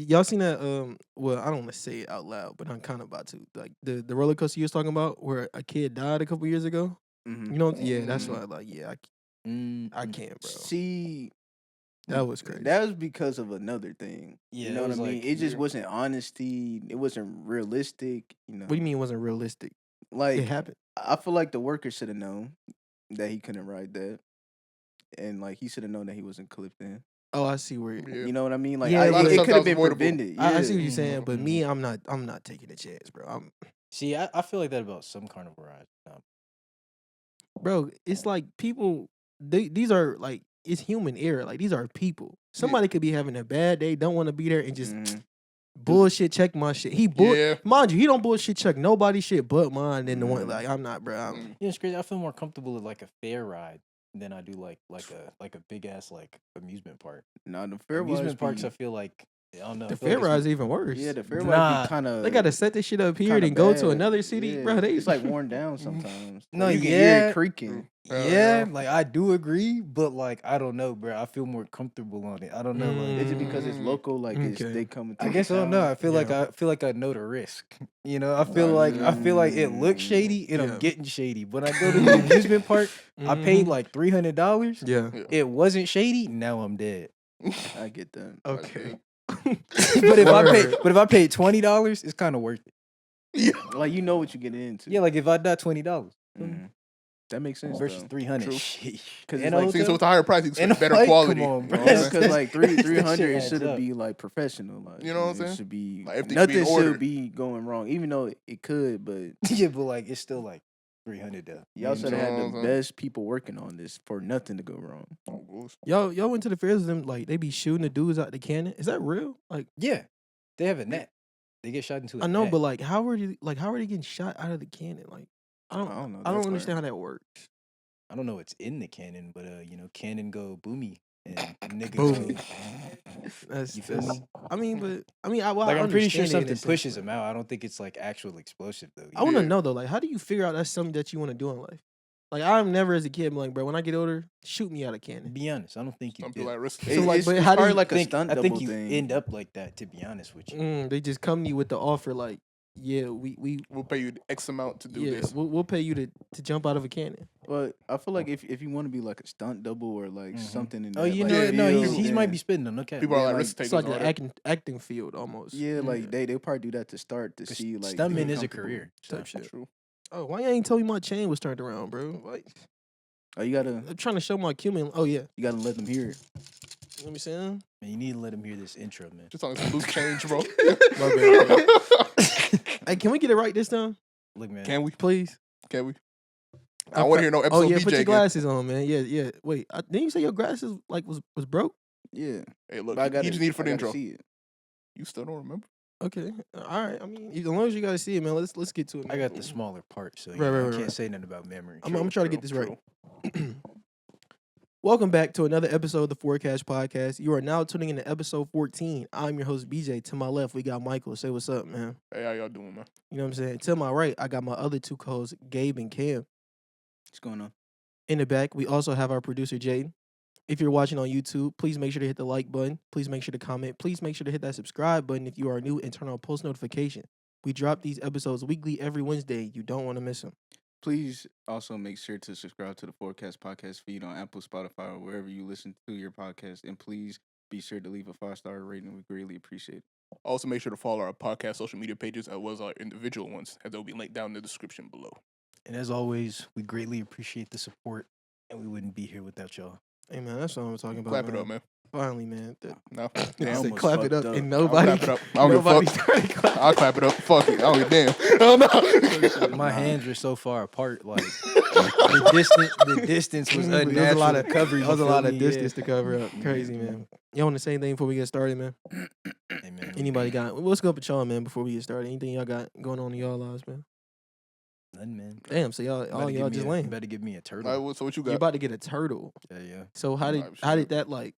y'all seen that? Well, I don't want to say it out loud, but I'm kind of about to. Like the roller coaster you was talking about, where a kid died a couple years ago. Mhm. You know? Yeah, that's why. Like, yeah, I can't, bro. See, That was crazy. that was because of another thing. Yeah, you know it what I was mean? like- It just wasn't honesty. It wasn't realistic. What do you mean it wasn't realistic? Like, It happened. I feel like the worker should have known that he couldn't ride that, and like he should have known that he wasn't clipped in. Oh, I see where. Yeah. You know what I mean? Like, Yeah, it but- could Sometimes have been avoidable. prevented. I see yeah. what you're saying, but Mhm. me, I'm not taking a chance, bro. See, I feel like that about some carnival rides. Bro, it's like people. These are like it's human error. Like these are people. Somebody could be having a bad day, don't want to be there, and just Mhm. bullshit check my shit. Yeah. Mind you, he don't bullshit check nobody's shit but mine. And the one Mhm. like I'm not, bro. Mm. You know, it's crazy. I feel more comfortable with like a fair ride than I do like a big ass like amusement park. Nah, the fair Amusement parks, I be, feel like I don't know. The I feel like fair it's- ride's even worse. yeah, the fair Nah, be kind of. They gotta set this shit up here and go to another city, bro. It's like worn down sometimes. No, Like, you can yeah. hear it creaking. Yeah, like I do agree, but like I don't know, bro. I feel more comfortable on it. I don't know, like Is it because it's local? Like it's, Okay. they come. I guess I don't know. I feel like Yeah. I know the risk. You know, I feel like it looks shady and Yeah. I'm getting shady. When I go to the amusement park, I paid like $300. Yeah. It wasn't shady. Now I'm dead. I get that. Okay. But if I paid $20, it's kind of worth it. Like you know what you get into. Yeah, like if I die $20 Mhm. That makes sense. versus though. 300, True. sheesh. Because And it's like, See, so with a higher price, you And expect better like, quality. come on, bro. because like That shit 300 it adds should up. be like professional. Like, You know what I'm it saying? should be Like, everything should be nothing in should order. be going wrong, even though it could. But Yeah, but like it's still like 300 though. y'all should have had know what the I'm best people working on this for nothing to go wrong. Oh, bullshit. Y'all went to the fairs with them, like they be shooting the dudes out the cannon. Is that real? Like Yeah, they have a net. They get shot into a I know, net. but like how are they getting shot out of the cannon? Like I don't know. I don't That's understand how that works. I don't know what's in the cannon, but you know, cannon go boomy and nigga Boomy. go. That's, You feel that's- me? I mean, but I mean, I Like I'm pretty sure understand it in something a sense, pushes but them out. I don't think it's like actual explosive though. I want to Yeah. know though, like, how do you figure out that's something that you want to do in life? Like, I'm never as a kid, I'm like, bro, when I get older, shoot me out of To cannon. be honest, I don't think you Some do. people are risky. So, like, it's, but it's how do probably you like a think, stunt I double think you thing. end up like that. To be honest with you, They just come to you with the offer, like, yeah, we We'll pay you X amount to do yeah, this. we'll pay you to jump out of a cannon. But I feel like if you want to be like a stunt double or like Mhm. something in Oh, that, you like, know, Yeah, no, yeah, he might then- be spitting on. Okay, People are Yeah, like like, risk It's takers. like all an that. acting field almost. Yeah, like they'll probably do that to start to see like stuntman being is a comfortable. career. So. Type shit. True. Oh, why you ain't tell me my chain was turned around, bro? Like, Oh, you gotta I'm trying to show my cumin. Oh yeah, let them hear it. let me see. Him. Man, you need to let him hear this intro, man. Just on some loose change, bro. My bad. Hey, can we get it right this time, Look, man. Can we? please? Can we? I want to hear no episode Oh yeah, BJ put your again. glasses on, man. Yeah. Wait, didn't you say your glasses like was broke? Yeah, Hey, look, but I he gotta, just need it for the I gotta intro. see it. You still don't remember? Okay, all right. I mean, as long as you guys see it, man. Let's get to it. I Man. got the smaller part, so Right, I right, can't right. say nothing about memory. I'm trying to get this True, right. Welcome back to another episode of the FourCast podcast. You are now tuning in to episode 14. I'm your host BJ. To my left, we got Michael. Say what's up, man. Hey, how y'all doing, man? You know what I'm saying? To my right, I got my other two co-hosts, Gabe and Cam. What's going on? In the back, we also have our producer, Jadyn. If you're watching on YouTube, please make sure to hit the like button. Please make sure to comment. Please make sure to hit that subscribe button if you are new and turn on post notification. We drop these episodes weekly every Wednesday. You don't want to miss them. Please also make sure to subscribe to the FourCast podcast feed on Apple, Spotify, or wherever you listen to your podcast. And please be sure to leave a 5-star rating. We greatly appreciate it. Also, make sure to follow our podcast social media pages as well as our individual ones, as they'll be linked down in the description below. And as always, we greatly appreciate the support, and we wouldn't be here without y'all. Hey, man, that's what I'm talking about. Clap it up, man. Finally, man. No, They damn. said almost clap it fucked up, up. and I'll nobody, clap it up. I don't give a nobody fuck. started clapping. I'll clap it up. Fuck it. I don't give a damn. Oh, no. My hands were so far apart, like the distance was There was unnatural. a lot of coverage. That was a lot of distance to cover up. Crazy, man. Y'all want to say anything before we get started, man? Hey, man, Anybody got? What's up with y'all, man? Before we get started, anything y'all got going on in y'all lives, man? Nothing, man. Damn, so y'all, all y'all just lame. Better give me a turtle. All right, so what you You're got? about to get a turtle. Yeah. So how did Right, how shit. did that like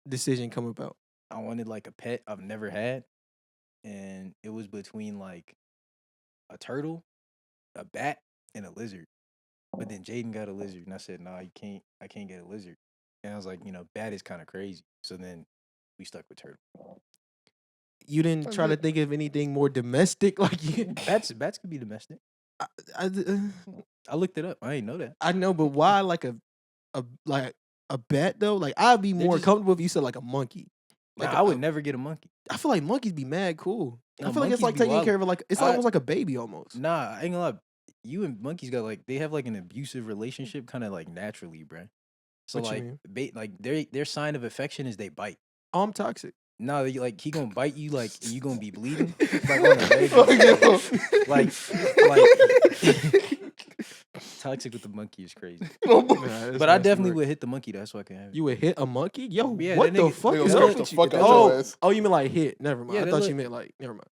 decision come about? I wanted like a pet I've never had, and it was between like a turtle, a bat, and a lizard. But then Jadyn got a lizard, and I said, "Nah, you can't. I can't get a lizard." And I was like, bat is kind of crazy. So then we stuck with turtle. You didn't try to think of anything more domestic, like Bats could be domestic. I, I looked it up. I ain't know that. I know, but why like a bat though? Like I'd be They're more just- comfortable if you said like a monkey. Like I would never get a monkey. I feel like monkeys be mad cool. I No, feel like it's monkeys like be taking wild. care of like it's I- almost like a baby almost. Nah, I ain't gonna lie. You and monkeys got like they have like an abusive relationship, kind of like naturally, bruh. So What you like, like their sign of affection is they bite. Oh, I'm toxic. No, like he gonna bite you like and you gonna be bleeding like on a regular. like toxic with the monkey is crazy. But I definitely would hit the monkey. That's why I can have it. You would hit a monkey? Yo, Yeah, what that the nigga- fuck Nigga is scared up the with you? fuck out Oh, your ass. oh, you mean like hit? Never mind. Yeah, I that thought look- you meant like never mind.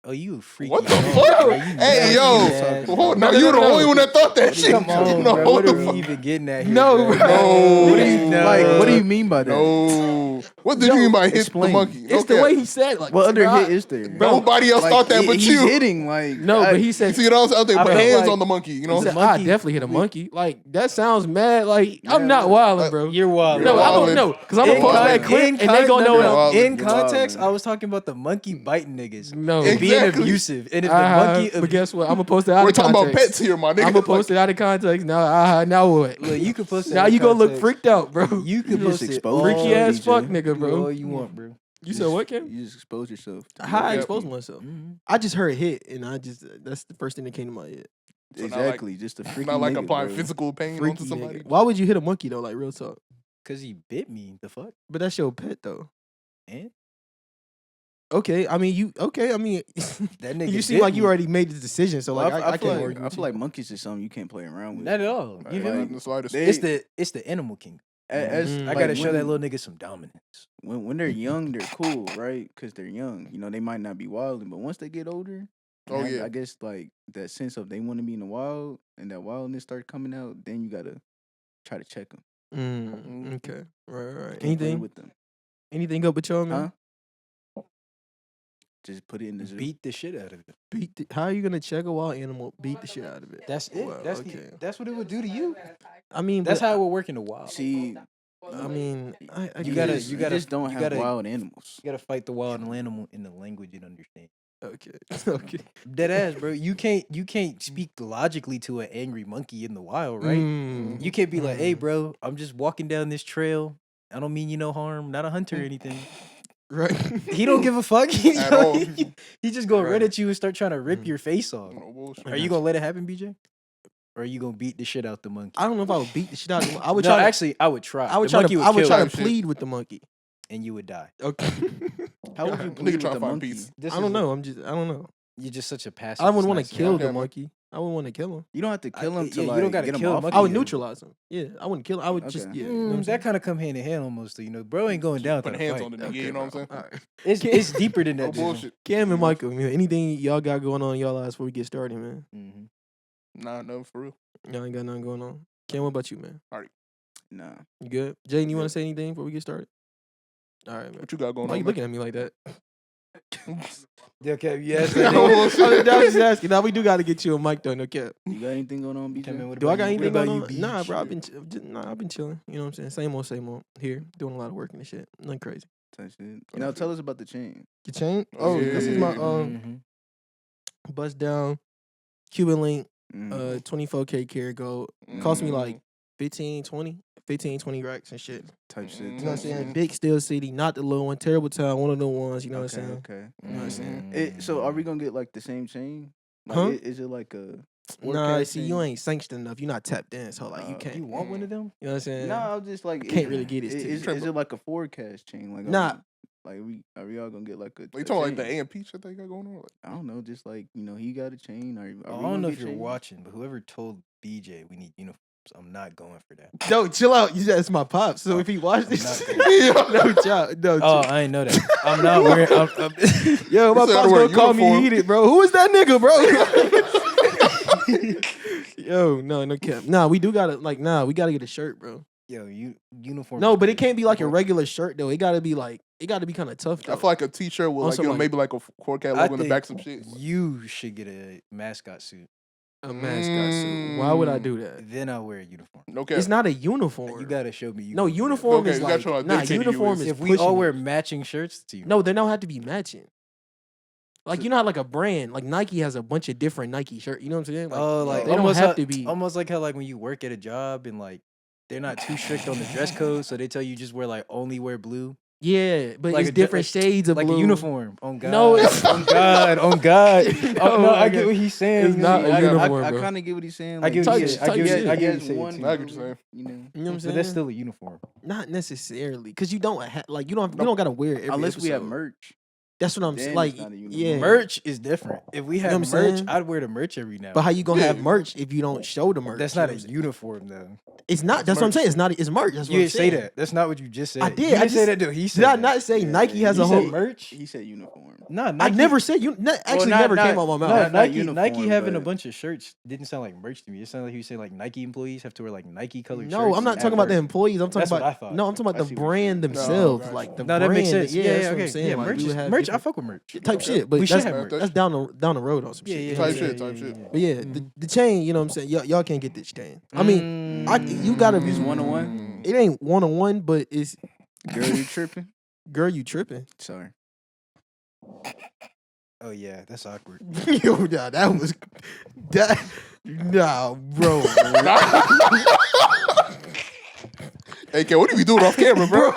Oh, you a freaky. What the dog, fuck? bro. You Hey, nasty yo. ass Oh, dog. no, you the only one that thought that shit. Come on, No, bro. What the are we fuck? even getting at here? No, bro? bro. No. What do you Like, what do you mean by that? No. What did Yo, you mean by hit explain. the monkey? It's the way he said it, like What other bro, hit is there? Nobody else Like, thought that but he's you. hitting like No, but he said You see what else out there? I Put felt hands like- on the monkey. You he know? said, monkey- I definitely hit a monkey. Like that sounds mad. Like I'm Yeah, not wilding, bro. You're wild. You're No, I don't wildin'. know because I'm gonna In post con- that clip in and they gonna know con- what no, I'm. I'm- In You're context, wildin'. I was talking about the monkey biting niggas. No, And being Exactly. abusive. And if the monkey but guess what? I'm gonna post it out We're of talking context. about pets here, my nigga. I'm gonna post it out of context. Now what? Look, you can post it Now out of you gonna look context. freaked out, bro. You can You just post it exposed all Freaky yourself, ass DJ. fuck nigga, do bro. all you want, bro. You said what, Kim? You just expose yourself. How I Yeah. expose myself? Mhm. I just heard hit, and that's the first thing that came to my head. So not Exactly, just a freaky Not like nigga, applying bro. physical pain Freaky onto somebody. nigga. Why would you hit a monkey though? Like real talk. Cause he bit me. The fuck? But that's your pet though. And Okay, I mean that nigga. you seem bit like you me. already made the decision. So like I I feel can't like argue. I with feel you. like monkeys is something you can't play around with. Not at all. You feel Not me? the slightest. They- It's the animal king. As Mm. I like, gotta show that when- little nigga some dominance. when they're young, they're cool, right? Because they're young. You know, they might not be wilding, but once they get older, Oh, I- yeah. I guess like that sense of they want to be in the wild and that wildness start coming out, then you gotta try to check them. Okay, right. Play Anything? with them, Anything up with y'all, man? huh? Just put it in the zoo. Beat the shit out of it. How are you gonna check a wild animal? Beat the shit out of it. That's it. Well, that's okay. that's what it would do to you. I mean, That's but- how it would work in the wild. See, I mean, I You guess- gotta- just don't you have gotta- wild animals. You gotta fight the wild animal in the language you understand. Okay. Okay. Dead ass, bro. You can't speak logically to an angry monkey in the wild, right? Mm. You can't be like, hey, Mm. bro, I'm just walking down this trail. I don't mean you no harm. Not a hunter or anything. Right. He don't give a fuck. He At all. he just gonna run Right. at you and start trying to rip Mm. your face off. No bullshit. Are you gonna let it happen, BJ? Or are you gonna beat the shit out the monkey? I don't know if I would beat the shit out of him. I would No, try. actually, I would try. I would The try monkey to. would I would kill try you, to plead with the monkey. and you would die. Okay. How would you Nigga plead with trying the to find monkey? peace. This I is don't a- know. I don't know. You're just such a passive. I wouldn't it's want not to kill sad. the man. monkey. I wouldn't want to kill him. You don't have to kill him to yeah, you like don't gotta get him kill a off. monkey. I would Yeah. neutralize him. Yeah, I wouldn't kill him. I would just Okay. yeah. You know what I'm That saying? kind of come hand in hand almost. You know, bro ain't going down. Put without a hands fight. on the nigga, Okay, you know what I'm bro. saying? All right. It's deeper than No that. Jadyn. bullshit. Cam and Michael, man, anything y'all got going on in y'all lives before we get started, man? Mhm. Nah, no, for real. Y'all ain't got nothing going on. Cam, what about you, man? Nah. You good? Jadyn, you want to say anything before we get started? All right, man. What you got going Why on? you looking at me like that? Yeah, okay. Yes. No I bullshit. was just asking. Now we do got to get you a mic though, no cap. You got anything going on, BJ? Do I got anything about going you, on? B? Nah, bro. I've been chilling. You know what I'm saying? Same old here. Doing a lot of work and shit. Nothing crazy. Type shit. Now tell us about the chain. Your chain? Oh, Oh, this is my yeah. Mhm. bust down Cuban link Mm. 24K karat gold. Cost me like Mm. 15, 20 racks and shit. Type shit. You know what I'm saying? Mhm. Big Steel City, not the little one. Terrible Town, one of the ones. You know Okay, what I'm saying? okay. You know what I'm saying? So are we gonna get like the same chain? Like, Huh? Is it like a? Nah, FourCast see, chain? you ain't sanctioned enough. You're not tapped in, so like you Uh, can't. You want one of them? You know what I'm saying? No, I'm just like can't really get it to Is you. it like a FourCast chain? Like Nah. Like are we all gonna get like a? You talking like the chain? AMP shit they got going on? Like, I don't know, just like he got a chain. Are I we don't gonna know get if you're chains? watching, but whoever told BJ we need uniforms, I'm not going for that. No, chill out. That's my pops. So if he watched I'm this, not no, child, no. Oh, I ain't know that. I'm not wearing. Yo, my He said pops wear a gonna call me uniform. heated, bro. Who is that nigga, bro? Yo, no cap. Nah, we do gotta we gotta get a shirt, bro. Yo, uniform. No, but it can't be like a regular shirt though. It gotta be kind of tough. Though. I feel like a T-shirt with On like some, like- maybe like a FourCast I logo in the think back, some shit. You should get a mascot suit. A mascot suit. Why would I do that? Then I'll wear a uniform. Okay. It's not a uniform. You gotta show me. No, uniform Okay, is you gotta like show how nah. dedicated you Uniform is. is If we all pushing wear it. matching shirts, to you. No, they don't have to be matching. Like you know how like a brand like Nike has a bunch of different Nike shirts. You know what I'm saying? Like, Oh, like they don't almost have how- to be. almost like how like when you work at a job and like they're not too strict on the dress code, so they tell you just wear like only wear blue, Yeah, but like it's a different like- shades of like blue. a uniform. On God, No, it's- on God, on God. No, Oh, no, I like get what he's saying. it's not a I- uniform. I bro. kind of get what he's saying. I get what he you're has- saying. I get he what has- you're he has saying, one too. I get what you're blue, saying. You know, You know what I'm But saying? that's still a uniform. Not necessarily, because you don't like you don't gotta wear it every unless we have episode. merch. That's what I'm Then saying. it's Like, not a uniform. yeah, Merch is different. If we know had what I'm merch, saying? I'd wear the merch every now. But how you gonna Yeah. have merch if you don't show the merch? That's You know not a what I'm saying? uniform though. It's not. That's what I'm saying. It's not. It's merch. That's what You I'm didn't say saying. that. That's not what you just said. I did. You I didn't just- say that. Dude, he said Did I that. not say Yeah, Nike has You a said whole? merch. He said uniform. No, I Nike, never said you. Actually, not- never not- came out my No, mouth. not Nike uniform, having a but- bunch of shirts didn't sound like merch to me. It sounded like he was saying like Nike employees have to wear like Nike colored shirts. No, I'm not at talking about the work. employees. I'm talking That's what about. I thought. No, I'm talking I about see the what you're brand saying. themselves. gotcha. Like the No, brand. that makes sense. Yeah, Yeah, that's what okay. I'm saying. Yeah, Like, merch we is would have merch. I different fuck with merch. type Okay. shit, but We should that's, have merch. that's down the road on some Yeah, shit. yeah, You know what I'm Type saying? shit, type shit. But yeah, the chain. You know what I'm saying. Y'all can't get this chain. I mean, you gotta It's be 1-on-1. It ain't 1-on-1, but it's Girl, you tripping? girl, you tripping. Sorry. Oh yeah, that's awkward. Yo, nah, that was that. Nah, bro. Hey, Ken, what are you doing off camera, bro?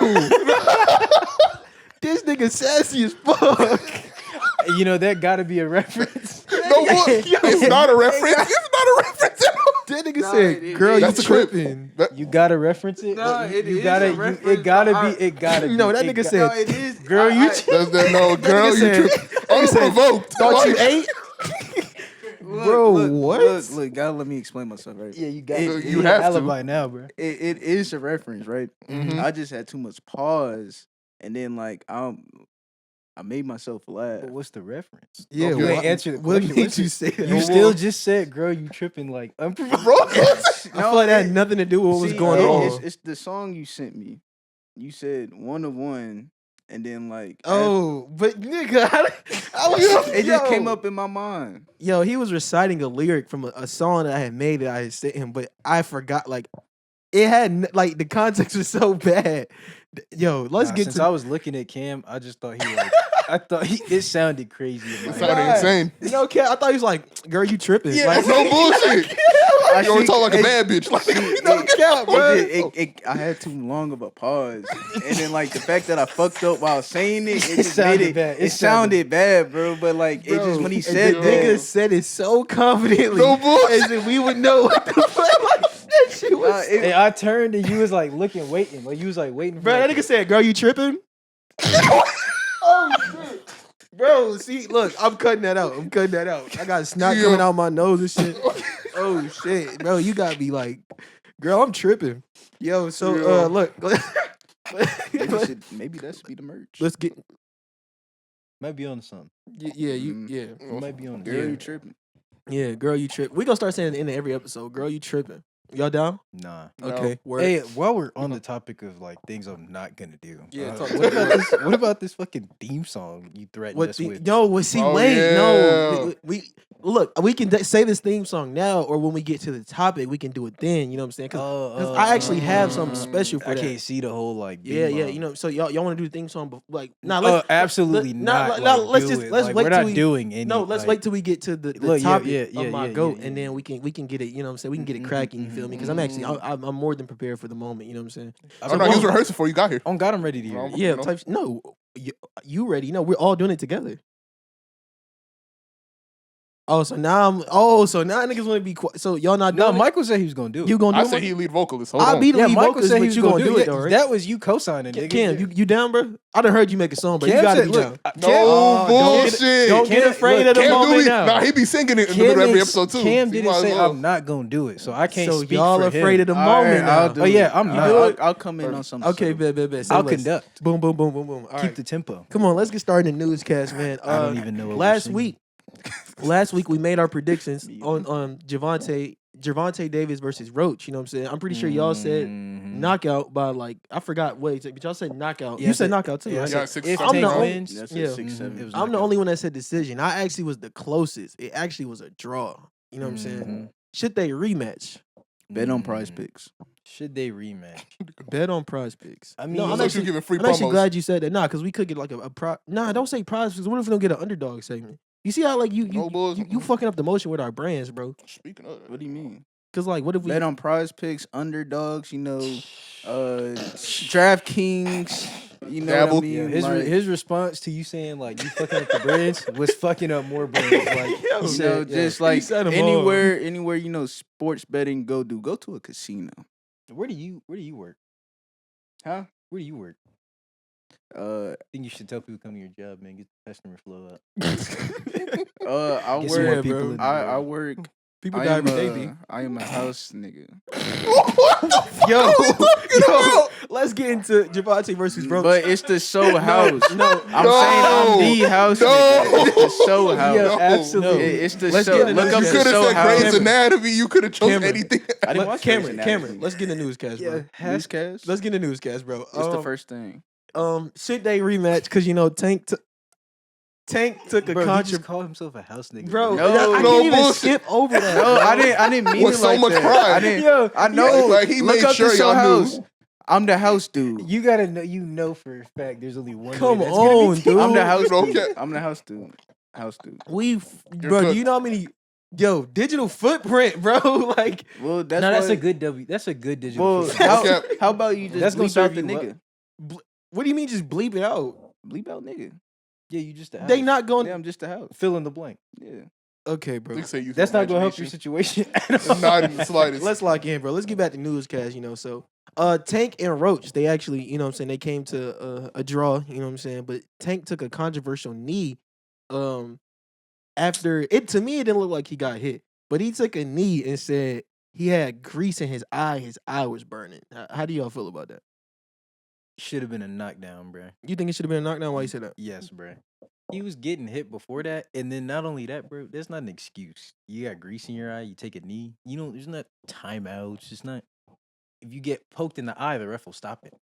This nigga sassy as fuck. You know that got to be a reference. No, what? It's not a reference. It's not a reference. That nigga Nah, said, it- "Girl, you That's the clip. tripping." You gotta reference it. No, You- it you is gotta. a You, reference, it gotta but be. It gotta be. No, that it nigga got- said, No, it is. "Girl, you." No, girl, you said- tripping. Unprovoked. Thought you ate, bro. what? Look, gotta let me explain myself, right? Yeah, you got. It- you need have an to. alibi now, bro. It is a reference, right? Mhm. I just had too much pause, and then like I made myself laugh. But what's the reference? Yeah, you why- ain't answer the what question. made What's you it? say that? You still just said, "Girl, you tripping like unprovoked." Bro, I feel like that had nothing to do with what was See, going on. It's the song you sent me. You said 1-of-1, and then like Oh, but nigga, I was. it just yo. came up in my mind. Yo, he was reciting a lyric from a song that I had made that I had sent him, but I forgot. Like, it had like the context was so bad. Yo, let's get Since to. I was looking at Cam, I just thought he like. I thought it sounded crazy. in my It head. sounded insane. No, Cat, I thought he was like, "Girl, you tripping?" Yeah, like, That's no bullshit. I You don't see- talk like a it- bad bitch. Like, Cat, bro. I had too long of a pause, and then like the fact that I fucked up while saying it, it It just sounded made it. bad. It sounded bad, bro. But like it just when he And said the that, nigga said it so confidently, No bullshit. as if we would know what the fuck. Like, that shit was. And I turned and you was like looking, waiting. Like you was like waiting for Bro, that like, nigga said, "Girl, you tripping?" Oh shit. Bro, see, look, I'm cutting that out. I got snot Yeah. coming out my nose and shit. Oh shit, bro, you gotta be like, "Girl, I'm tripping." Yo, so Yeah. look, maybe that should be the merch. let's get. might be on something. Yeah, You might be on. Girl, Yeah. you tripping? yeah. Girl, you tripping. We gonna start saying it at the end of every episode. Girl, you tripping? Y'all down? Nah. No. Okay. Word. Hey, while we're on the topic of like things I'm not gonna do, Yeah, talk what about about this? What about this fucking theme song you threatened What us the, with? no, well, see, Oh, wait, no. yeah. We look, we can say this theme song now, or when we get to the topic, we can do it then. You know what I'm saying? Because I actually have something special for I that. can't see the whole like. Yeah, bing yeah. bong. You know, so y'all want to do the theme song, like, nah, Absolutely not. let's do just it. let's Like, wait we're till not we doing any. no, let's like, wait till we get to the Look, yeah, topic yeah, of my yeah, goat, yeah, and yeah. then we can get it. You know what I'm saying? We can get it cracking. You feel me? Because I'm actually I'm more than prepared for the moment. You know what I'm saying? Oh, no, you was rehearsing before you got here. On God, I'm ready to hear. No, it. Yeah, no. type. No, you ready? No, we're all doing it together. Oh, so now niggas want to be quiet. So y'all not doing No, it? Michael said he was gonna do it. You gonna do I it? said he lead vocalist. Hold I'll on. be the yeah, lead Michael vocalist, said but he was you gonna gonna do do it. it though, right? That was you co-signing, nigga. Cam, you down, bro? I done heard you make a song, but you Cam gotta said, be look, down. Cam- No bullshit. Don't get Cam- afraid look, of the Cam moment do now. Nah, he be singing it in the middle of every episode too. Cam So you didn't might as say well. I'm not gonna do it, so I can't So speak y'all for afraid him. of the moment now. I'll do Oh, yeah, it. I'm I'll come in on something. Okay, subtle. bet. Say I'll less. conduct. Boom, boom, boom, boom, boom. All Keep right. the tempo. Come on, let's get started in the newscast, man. I don't even know what we're last singing. week. Last week we made our predictions Me on Javante Davis versus Roach. You know what I'm saying? I'm pretty sure y'all said Mhm. knockout by like I forgot. Wait, but y'all said knockout. Yeah, you said I knockout too, yeah, I right? said Yeah, 6 if I'm Tank the only- wins, That's Yeah. a 6-7. it was I'm the knockout. only one that said decision. I actually was the closest. It actually was a draw. You know what I'm saying? Mhm. Should they rematch? Bet on Prize Mm. Picks. Should they rematch? Bet on Prize Picks. I no, mean- I'm Looks like you actually, giving free I'm actually promos. glad you said that. Nah, because we could get like a Nah, don't say Prize Picks. What if we don't get an underdog segment? You see how like No balls. you fucking up the motion with our brands, bro? Speaking of that, What do you mean? Because like, what if we Bet on Prize Picks, underdogs. You know, DraftKings. You know Dabble. what I mean? Yeah, Like, his response to you saying like you fucking up the brands was fucking up more brands. Like Yo, he you know, said, just He like said 'em all. anywhere you know sports betting go to a casino. where do you work? Huh? Where do you work? Uh, I think you should tell people come to your job, man. Get the customer flow up. I Get some more work. Yeah, people bro. in the I door. work. people I die am every day, B. I am a house nigga. what the fuck Yo, are we talking about? let's get into Javante versus Roach. But it's the show house. no, I'm saying I'm the house nigga. It's the show house. Yo, No. absolutely. It's the Let's show. get into Look this up You shit. the could have show said house. Grey's Anatomy. You could have chose Cameron. anything. I didn't watch Grey's Cameron, Anatomy. let's get in the newscast, bro. Newscast. Let's get in the newscast, bro. It's the first thing. Should they rematch? Because you know Tank took a Bro, he contra. just called himself a house nigga. Bro, No, I no can't even bullshit. skip over that. No, bro. I didn't mean With it so like much that. pride. I didn't. Yo, I know. Like, he Look made up sure the show y'all knew. house. I'm the house dude. you gotta know. You know for a fact there's only one. Come way that's gonna be on, taken. dude. I'm the house Okay. dude. I'm the house dude. House dude. Bro, do good. you know how many? Yo, digital footprint, bro. Like, Well, that's No, that's why- a good W. That's a good digital. Well, footprint. how, Okay. how about you just That's gonna bleep out serve the you nigga? what do you mean? Just bleep it out? Bleep out nigga. Yeah, you just a house. They not going. Yeah, I'm just the house. fill in the blank. Yeah. Okay, bro. They say use That's not gonna help your imagination. situation. Not in the slightest. Let's lock in, bro. Let's get back to newscast. You know, so Tank and Roach, they actually, you know what I'm saying, they came to a draw, you know what I'm saying, but Tank took a controversial knee after it. To me, it didn't look like he got hit, but he took a knee and said he had grease in his eye was burning. How do y'all feel about that? Should have been a knockdown, bro. You think it should have been a knockdown? Why you say that? Yes, bro. He was getting hit before that, and then not only that, bro. That's not an excuse. You got grease in your eye. You take a knee. You know, there's not timeouts. It's not. If you get poked in the eye, the ref will stop it.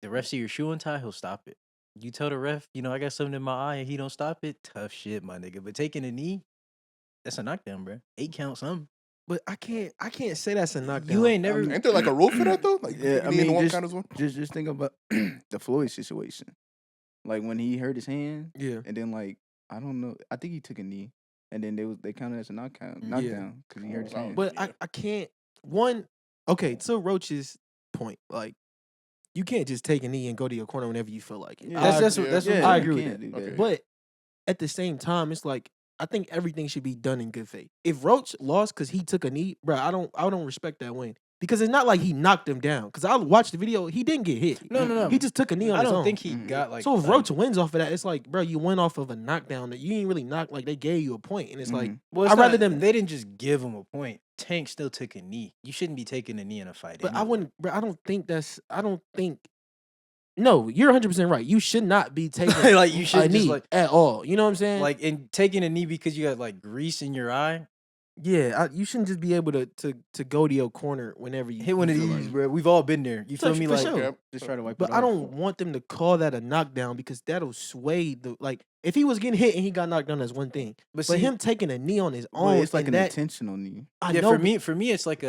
The ref see your shoe untie, he'll stop it. You tell the ref, you know, I got something in my eye, and he don't stop it. Tough shit, my nigga. But taking a knee, that's a knockdown, bro. 8 count something. But I can't say that's a knockdown. You ain't never. Ain't there like a rule for that though? Like, Yeah, I knee in mean, one just- count as one. Just think about the Floyd situation. Like when he hurt his hand, Yeah. and then like I don't know, I think he took a knee, and then they counted as a knockdown because he hurt his Wow. hand. But I can't. Okay, to Roach's point, like, you can't just take a knee and go to your corner whenever you feel like it. Yeah. That's Yeah. what. That's yeah, what. I you agree with can't that. do that. Okay. But at the same time, it's like I think everything should be done in good faith. If Roach lost because he took a knee, bro, I don't respect that win because it's not like he knocked him down. Because I watched the video, he didn't get hit. No. He just took a knee on I his don't own. think he Mhm. got like. So if like- Roach wins off of that, it's like, bro, you went off of a knockdown that you ain't really knocked. Like they gave you a point, and it's like, Mhm. Well, it's I'd rather not- them- They didn't just give him a point. Tank still took a knee. You shouldn't be taking a knee in a fight. but I anyway. wouldn't. Bro, I don't think. No, you're 100% right. You should not be taking Like, you a should just, knee like- at all. You know what I'm saying? Like, and taking a knee because you got like grease in your eye. yeah, you shouldn't just be able to go to your corner whenever you Hit one of feel these, like. bro. We've all been there. You For feel me? sure. Like, For sure. Yep. Just try to wipe But it I off. don't want them to call that a knockdown because that'll sway the like. If he was getting hit and he got knocked down, that's one thing. but But see, him taking a knee on his But own, it's like and an that intentional knee. I yeah, know. for me, it's like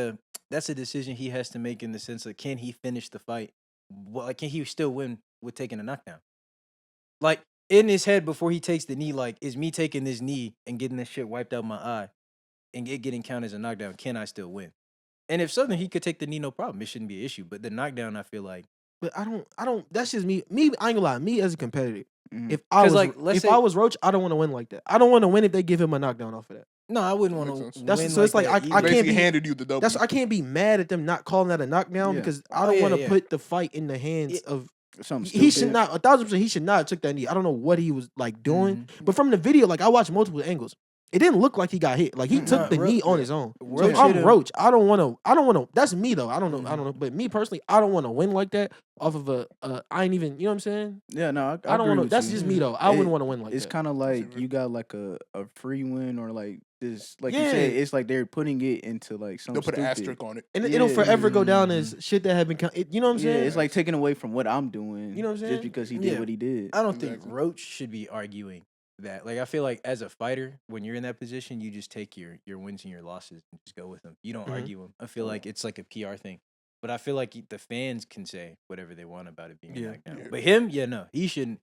that's a decision he has to make in the sense of can he finish the fight? Well, like, can he still win with taking a knockdown? Like in his head before he takes the knee, like is me taking this knee and getting this shit wiped out my eye and it getting counted as a knockdown? Can I still win? And if so, then he could take the knee, no problem. It shouldn't be an issue. But the knockdown, I feel like But I don't. That's just me. I ain't gonna lie. Me as a competitor, Mhm. if I 'Cause, was like, let's if say- I was Roach, I don't want to win like that. I don't want to win if they give him a knockdown off of that. no, I wouldn't That want makes to. sense. That's- so it's like, I can't Basically be- handed you the double. I can't be mad at them not calling that a knockdown Yeah. because I Oh, don't yeah, want to yeah. put the fight in the hands of. Something He should stupid. not 1,000%. He should not have took that knee. I don't know what he was like doing, Mm-hmm. but from the video, like I watched multiple angles. It didn't look like he got hit. Like he Nah, took the Ro- knee on his own. So Roach if I'm hit him- Roach, I don't want to. That's me though. I don't know. Mm-hmm. I don't know. But me personally, I don't want to win like that off of a. I ain't even. You know what I'm saying? Yeah, no, I I don't agree want to. with That's you. just me though. I It- wouldn't want to win like It's that. kind of like agree. you got like a free win or like this, like you Yeah. said. It's like they're putting it into like something They'll put an stupid. asterisk on it. And it'll Yeah. forever go down as shit that have been. You know what I'm Yeah, saying? it's like taking away from what I'm doing. You know what I'm saying? Just because he did Yeah. what he did. I don't think Exactly. Roach should be arguing that. Like I feel like as a fighter, when you're in that position, you just take your wins and your losses and just go with them. You don't Mhm. argue them. I feel like it's like a PR thing. But I feel like the fans can say whatever they want about it being Yeah. a knockdown. Yeah. But him, yeah, no, he shouldn't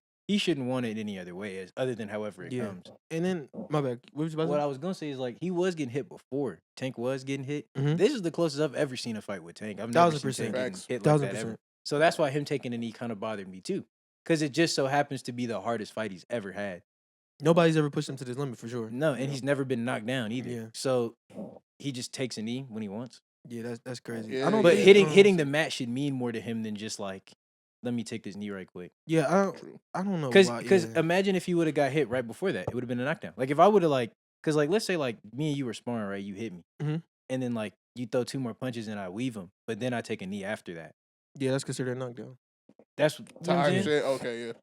want it any other way, other than however it Yeah. comes. And then my bad. What was you about to What say? I was gonna say is like he was getting hit before. Tank was getting hit. Mhm. This is the closest I've ever seen a fight with Tank. I've never seen 1000%. Tank getting Facts. hit like that 1000%. ever. So that's why him taking a knee kind of bothered me too, because it just so happens to be the hardest fight he's ever had. Nobody's ever pushed him to this limit for sure. No, and he's never been knocked down either. Yeah. So he just takes a knee when he wants. Yeah, that's crazy. Yeah, I don't. But think, hitting the mat should mean more to him than just like, let me take this knee right quick. Yeah, True. I don't know Because why. Yeah. imagine if he would have got hit right before that, it would have been a knockdown. Like if I would have like, because like let's say like me and you were sparring, right? You hit me, Mhm. and then like you throw 2 more punches and I weave them, but then I take a knee after that. Yeah, that's considered a knockdown. That's you know what I'm Time saying? shit. Okay, yeah.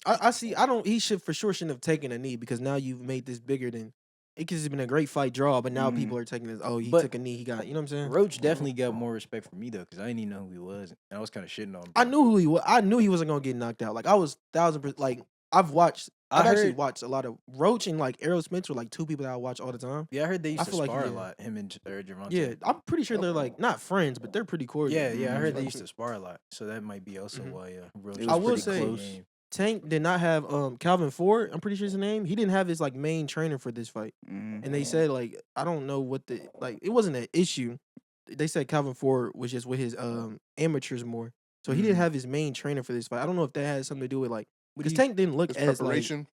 I see. I don't. He should for sure shouldn't have taken a knee because now you've made this bigger than. It could have been a great fight draw, but now Mhm. people are taking this. Oh, he But took a knee. He got. You know what I'm saying? Roach definitely got more respect for me though, because I didn't even know who he was, and I was kind of shitting on him. I bro. knew who he was. I knew he wasn't gonna get knocked out. Like I was 1000%. Like I've watched. I I've actually heard- watched a lot of Roach and like Errol Smith were like two people that I watch all the time. Yeah, I heard they used I to feel like, spar a yeah. lot. Him and Javante. Yeah, I'm pretty sure they're like not friends, but they're pretty cordial. Yeah, I heard they Mhm. used to spar a lot, so that might be also Mhm. why Roach. It I was will pretty say- close. Tank did not have Calvin Ford. I'm pretty sure his name. He didn't have his like main trainer for this fight, Mhm. and they said like I don't know what the like. It wasn't an issue. They said Calvin Ford was just with his amateurs more, so he didn't Mhm. have his main trainer for this fight. I don't know if that has something to do with like What because do you- Tank didn't look It's as like preparation.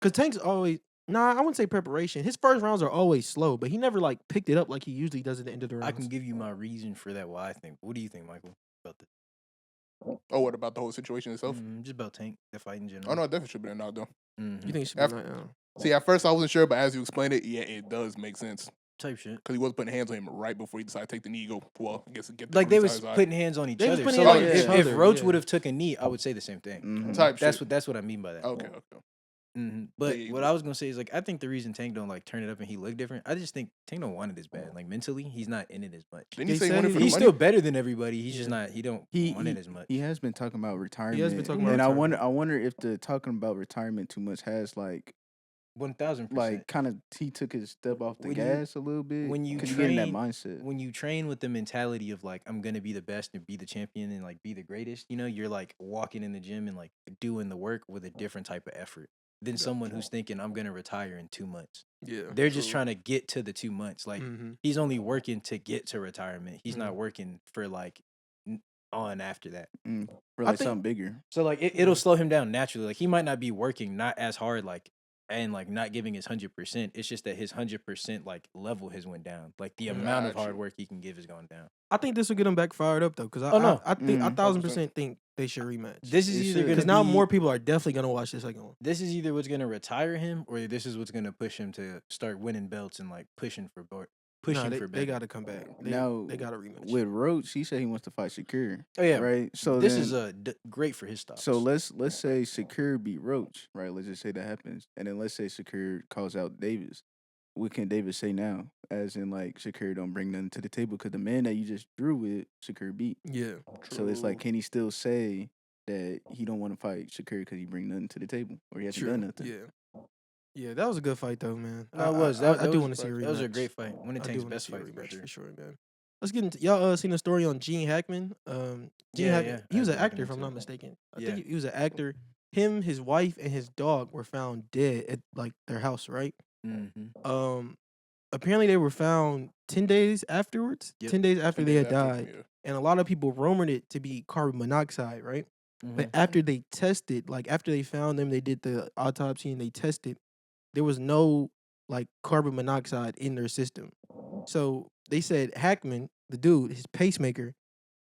because Tank's always. Nah, I wouldn't say preparation. His first rounds are always slow, but he never like picked it up like he usually does at the end of the rounds. I can give you my reason for that. What I think. What do you think, Michael, about this? Oh, what about the whole situation itself? Just about Tank, the fight in general. Oh no, it definitely should have been a knockdown. Mhm. You think it should be After- knocked See, at first I wasn't sure, but as you explained it, yeah, it does make sense. Type shit. Because he was putting hands on him right before he decided to take the knee. Go, well, I guess get the Like they grease was out his eye. putting hands on each They was other. putting So hands like on if, each if other, Roach yeah. would have took a knee, I would say the same thing. Mhm. type That's shit. what I mean by that. Okay. But Yeah, what I was gonna say is like I think the reason Tank don't like turn it up and he look different. I just think Tank don't want it as bad. Like mentally, he's not in it as much. Didn't he They say he said wanted he- for the He's money? still better than everybody. He's just Yeah. not. He don't He want it as much. He has been talking about retirement. talking about and retirement. I wonder if the talking about retirement too much has like 1000%. kind of he took his step off the When you- gas a little bit. when you 'cause get in that train- mindset. When you train with the mentality of like I'm gonna be the best and be the champion and like be the greatest, you know, you're like walking in the gym and like doing the work with a different type of effort than someone who's thinking I'm gonna retire in 2 months. Yeah. They're just True. trying to get to the 2 months. Like Mm-hmm. he's only working to get to retirement. He's Mhm. not working for like on after that. For I like think- something bigger. So like it'll slow him down naturally. Like he might not be working not as hard like and like not giving his 100%. It's just that his 100% like level has went down. Like the amount of Gotcha. hard work he can give has gone down. I think this will get him back fired up though, because Oh, no. I think I Mhm. 1000% think they should rematch. This is It either should. gonna Because now be, more people are definitely gonna watch the second one. This is either what's gonna retire him or this is what's gonna push him to start winning belts and like pushing for Nah, they better. got to come back. Now, They got to rematch. With Roach, he said he wants to fight Shakur. Oh yeah, Right. So this then, is great for his stops. So let's say Shakur beat Roach, right? Let's just say that happens, and then let's say Shakur calls out Davis. What can Davis say now? As in, like Shakur don't bring nothing to the table because the man that you just drew with Shakur beat. Yeah. So it's like, can he still say that he don't want to fight Shakur because he bring nothing to the table or he hasn't done nothing? Yeah. Yeah, that was a good fight though, man. That was I that do was- want to see a rematch. That was a great fight. One of I do Tank's wanna best see a fights for rematch sure. for sure, man. Let's get into y'all seen a story on Gene Hackman. Gene Yeah, Hackman, yeah, he I was an was looking actor if I'm into not it. mistaken. I Yeah. think he was an actor. Him, his wife, and his dog were found dead at like their house, right? Mm-hmm. Apparently they were found 10 days afterwards. Yep. 10 days after they had After, died. yeah. And a lot of people rumored it to be carbon monoxide, right? Mm-hmm. But after they tested, like after they found them, they did the autopsy and they tested, there was no like carbon monoxide in their system. So they said Hackman, the dude, his pacemaker,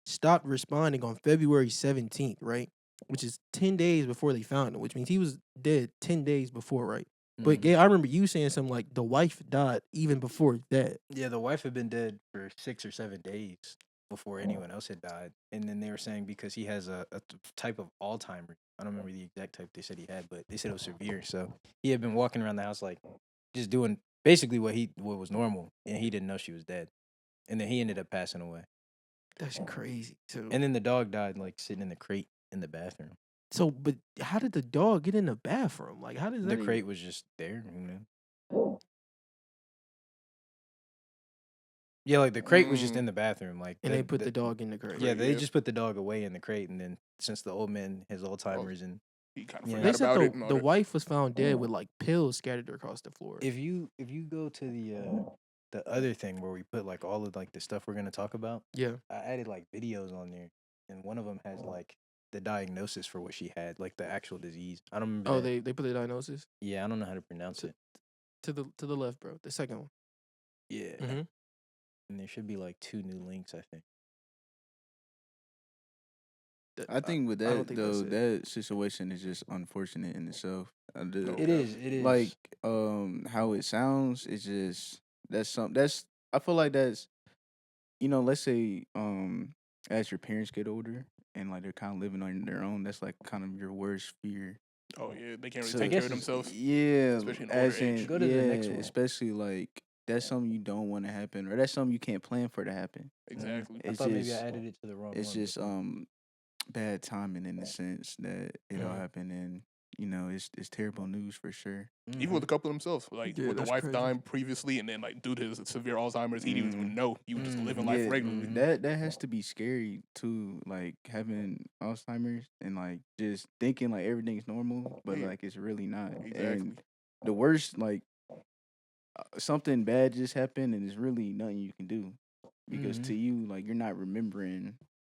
stopped responding on February 17th, right? Which is 10 days before they found him, which means he was dead 10 days before, right? But Mhm. Gabe, I remember you saying something like the wife died even before that. Yeah, the wife had been dead for 6 or 7 days before anyone else had died. And then they were saying because he has a type of Alzheimer's. I don't remember the exact type they said he had, but they said it was severe. So he had been walking around the house like just doing basically what was normal, and he didn't know she was dead. And then he ended up passing away. That's crazy too. And then the dog died like sitting in the crate in the bathroom. So, but how did the dog get in the bathroom? Like, how does that? The even- crate was just there. You know? Yeah, like the crate was just in the bathroom. Like, And they put the dog in the crate. Yeah, they yeah. just put the dog away in the crate, and then since the old man has Alzheimer's, and He kind of Yeah. They forgot said about it. And all the that. wife was found dead with like pills scattered across the floor. if you go to the other thing where we put like all of like the stuff we're gonna talk about, Yeah. I added like videos on there, and one of them has like the diagnosis for what she had, like the actual disease. I don't remember. Oh, that. they put the diagnosis Yeah, I don't know how to pronounce it. to the left, bro. The second one. Yeah, Mm-hmm. and there should be like 2 new links, I think. I think with I don't that think that's though, it. that situation is just unfortunate in itself. It is Like how it sounds. It's just that's I feel like that's let's say as your parents get older and like they're kind of living on their own. That's like kind of your worst fear. Oh yeah, they can't really So- take I care guess of themselves. Yeah, Especially in as older age. in Go to the next one. especially like that's something you don't want to happen, or that's something you can't plan for to happen. Exactly. I It's thought maybe I just- added it to the wrong It's one. just bad timing in the sense that it all happened, and it's terrible news for sure. Even with the couple themselves, like Yeah, with the that's wife crazy. dying previously, and then like due to his severe Alzheimer's, he didn't even know. You were just living Yeah, life regularly. That has to be scary too, like having Alzheimer's and like just thinking like everything's normal, but Yeah. like it's really not. Exactly. And the worst, like something bad just happened, and there's really nothing you can do because to you, like you're not remembering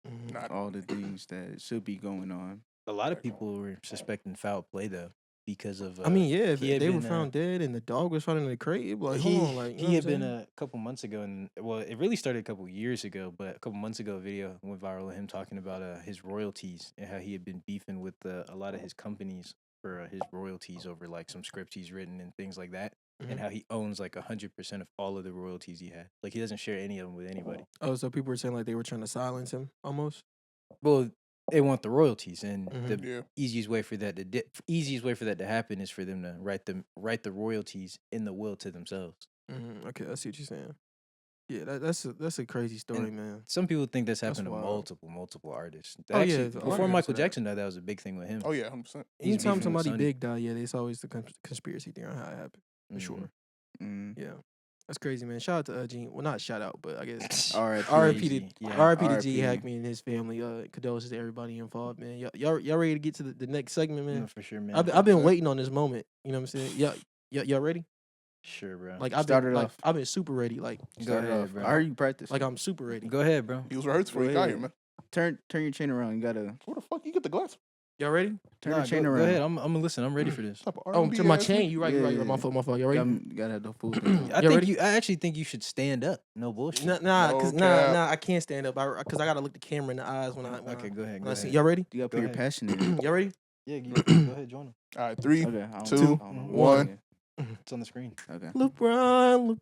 Mhm. Not all the things that should be going on. A lot of people were suspecting foul play though because of. I mean, yeah, if he had they were been, found dead and the dog was found in the crate, it'd be like, he hold on, like you know he what had I'm been saying? a couple months ago, and well, it really started a couple years ago, but a couple months ago, a video went viral of him talking about his royalties and how he had been beefing with a lot of his companies for his royalties over like some scripts he's written and things like that, Mhm. and how he owns like 100% of all of the royalties he had. Like he doesn't share any of them with anybody. Oh, so people were saying like they were trying to silence him almost. Well, they want the royalties, and the Yeah. easiest way for that to happen is for them to write the royalties in the will to themselves. Okay, I see what you're saying. Yeah, that's a crazy story, man. Some people think that's That's happened to wild. multiple artists. Oh, yeah, Actually, a lot of before artists Michael do that. Jackson died, that was a big thing with him. Oh yeah, 100%. He's Anytime beefing with somebody Sonny. big die, yeah, it's always the conspiracy theory on how it happened. For Mhm. sure. Mm. Yeah, that's crazy, man. Shout out to Gene. Well, not shout out, but I guess R.I.P. R.I.P. Easy, to yeah. R.I.P. to R.I.P. G Hackman and his family. Condolences to everybody involved, man. Y'all ready to get to the next segment, No, man? for sure, man. I've been 100%. waiting on this moment. You know what I'm saying? Y'all ready? Sure, bro. Like Start it off. I've been super ready. Like Go Start it ahead, off. bro. I heard you practice. I'm super ready. Go ahead, bro. He was rehearsed before Go he got here, ahead. man. turn your chain around. You gotta Where the fuck you get the glass? Y'all ready? turn Nah, your chain go around. ahead. I'm gonna listen. I'm ready for this. Type of Oh, R&B to my ass chain. nigga. You right. You right. Yeah. My fault. Y'all ready? Gotta have the full thing. I actually think you should stand up. No bullshit. Nah, cap. I can't stand up. Because I gotta look the camera in the eyes when I. Okay, go ahead. When Go I see. ahead. Y'all ready? You gotta Go put your ahead. passion in it. Y'all ready? Yeah, go ahead, join him. All right, 3. Okay. I don't Two, know. I don't know. one. It's on the screen. Okay. LeBron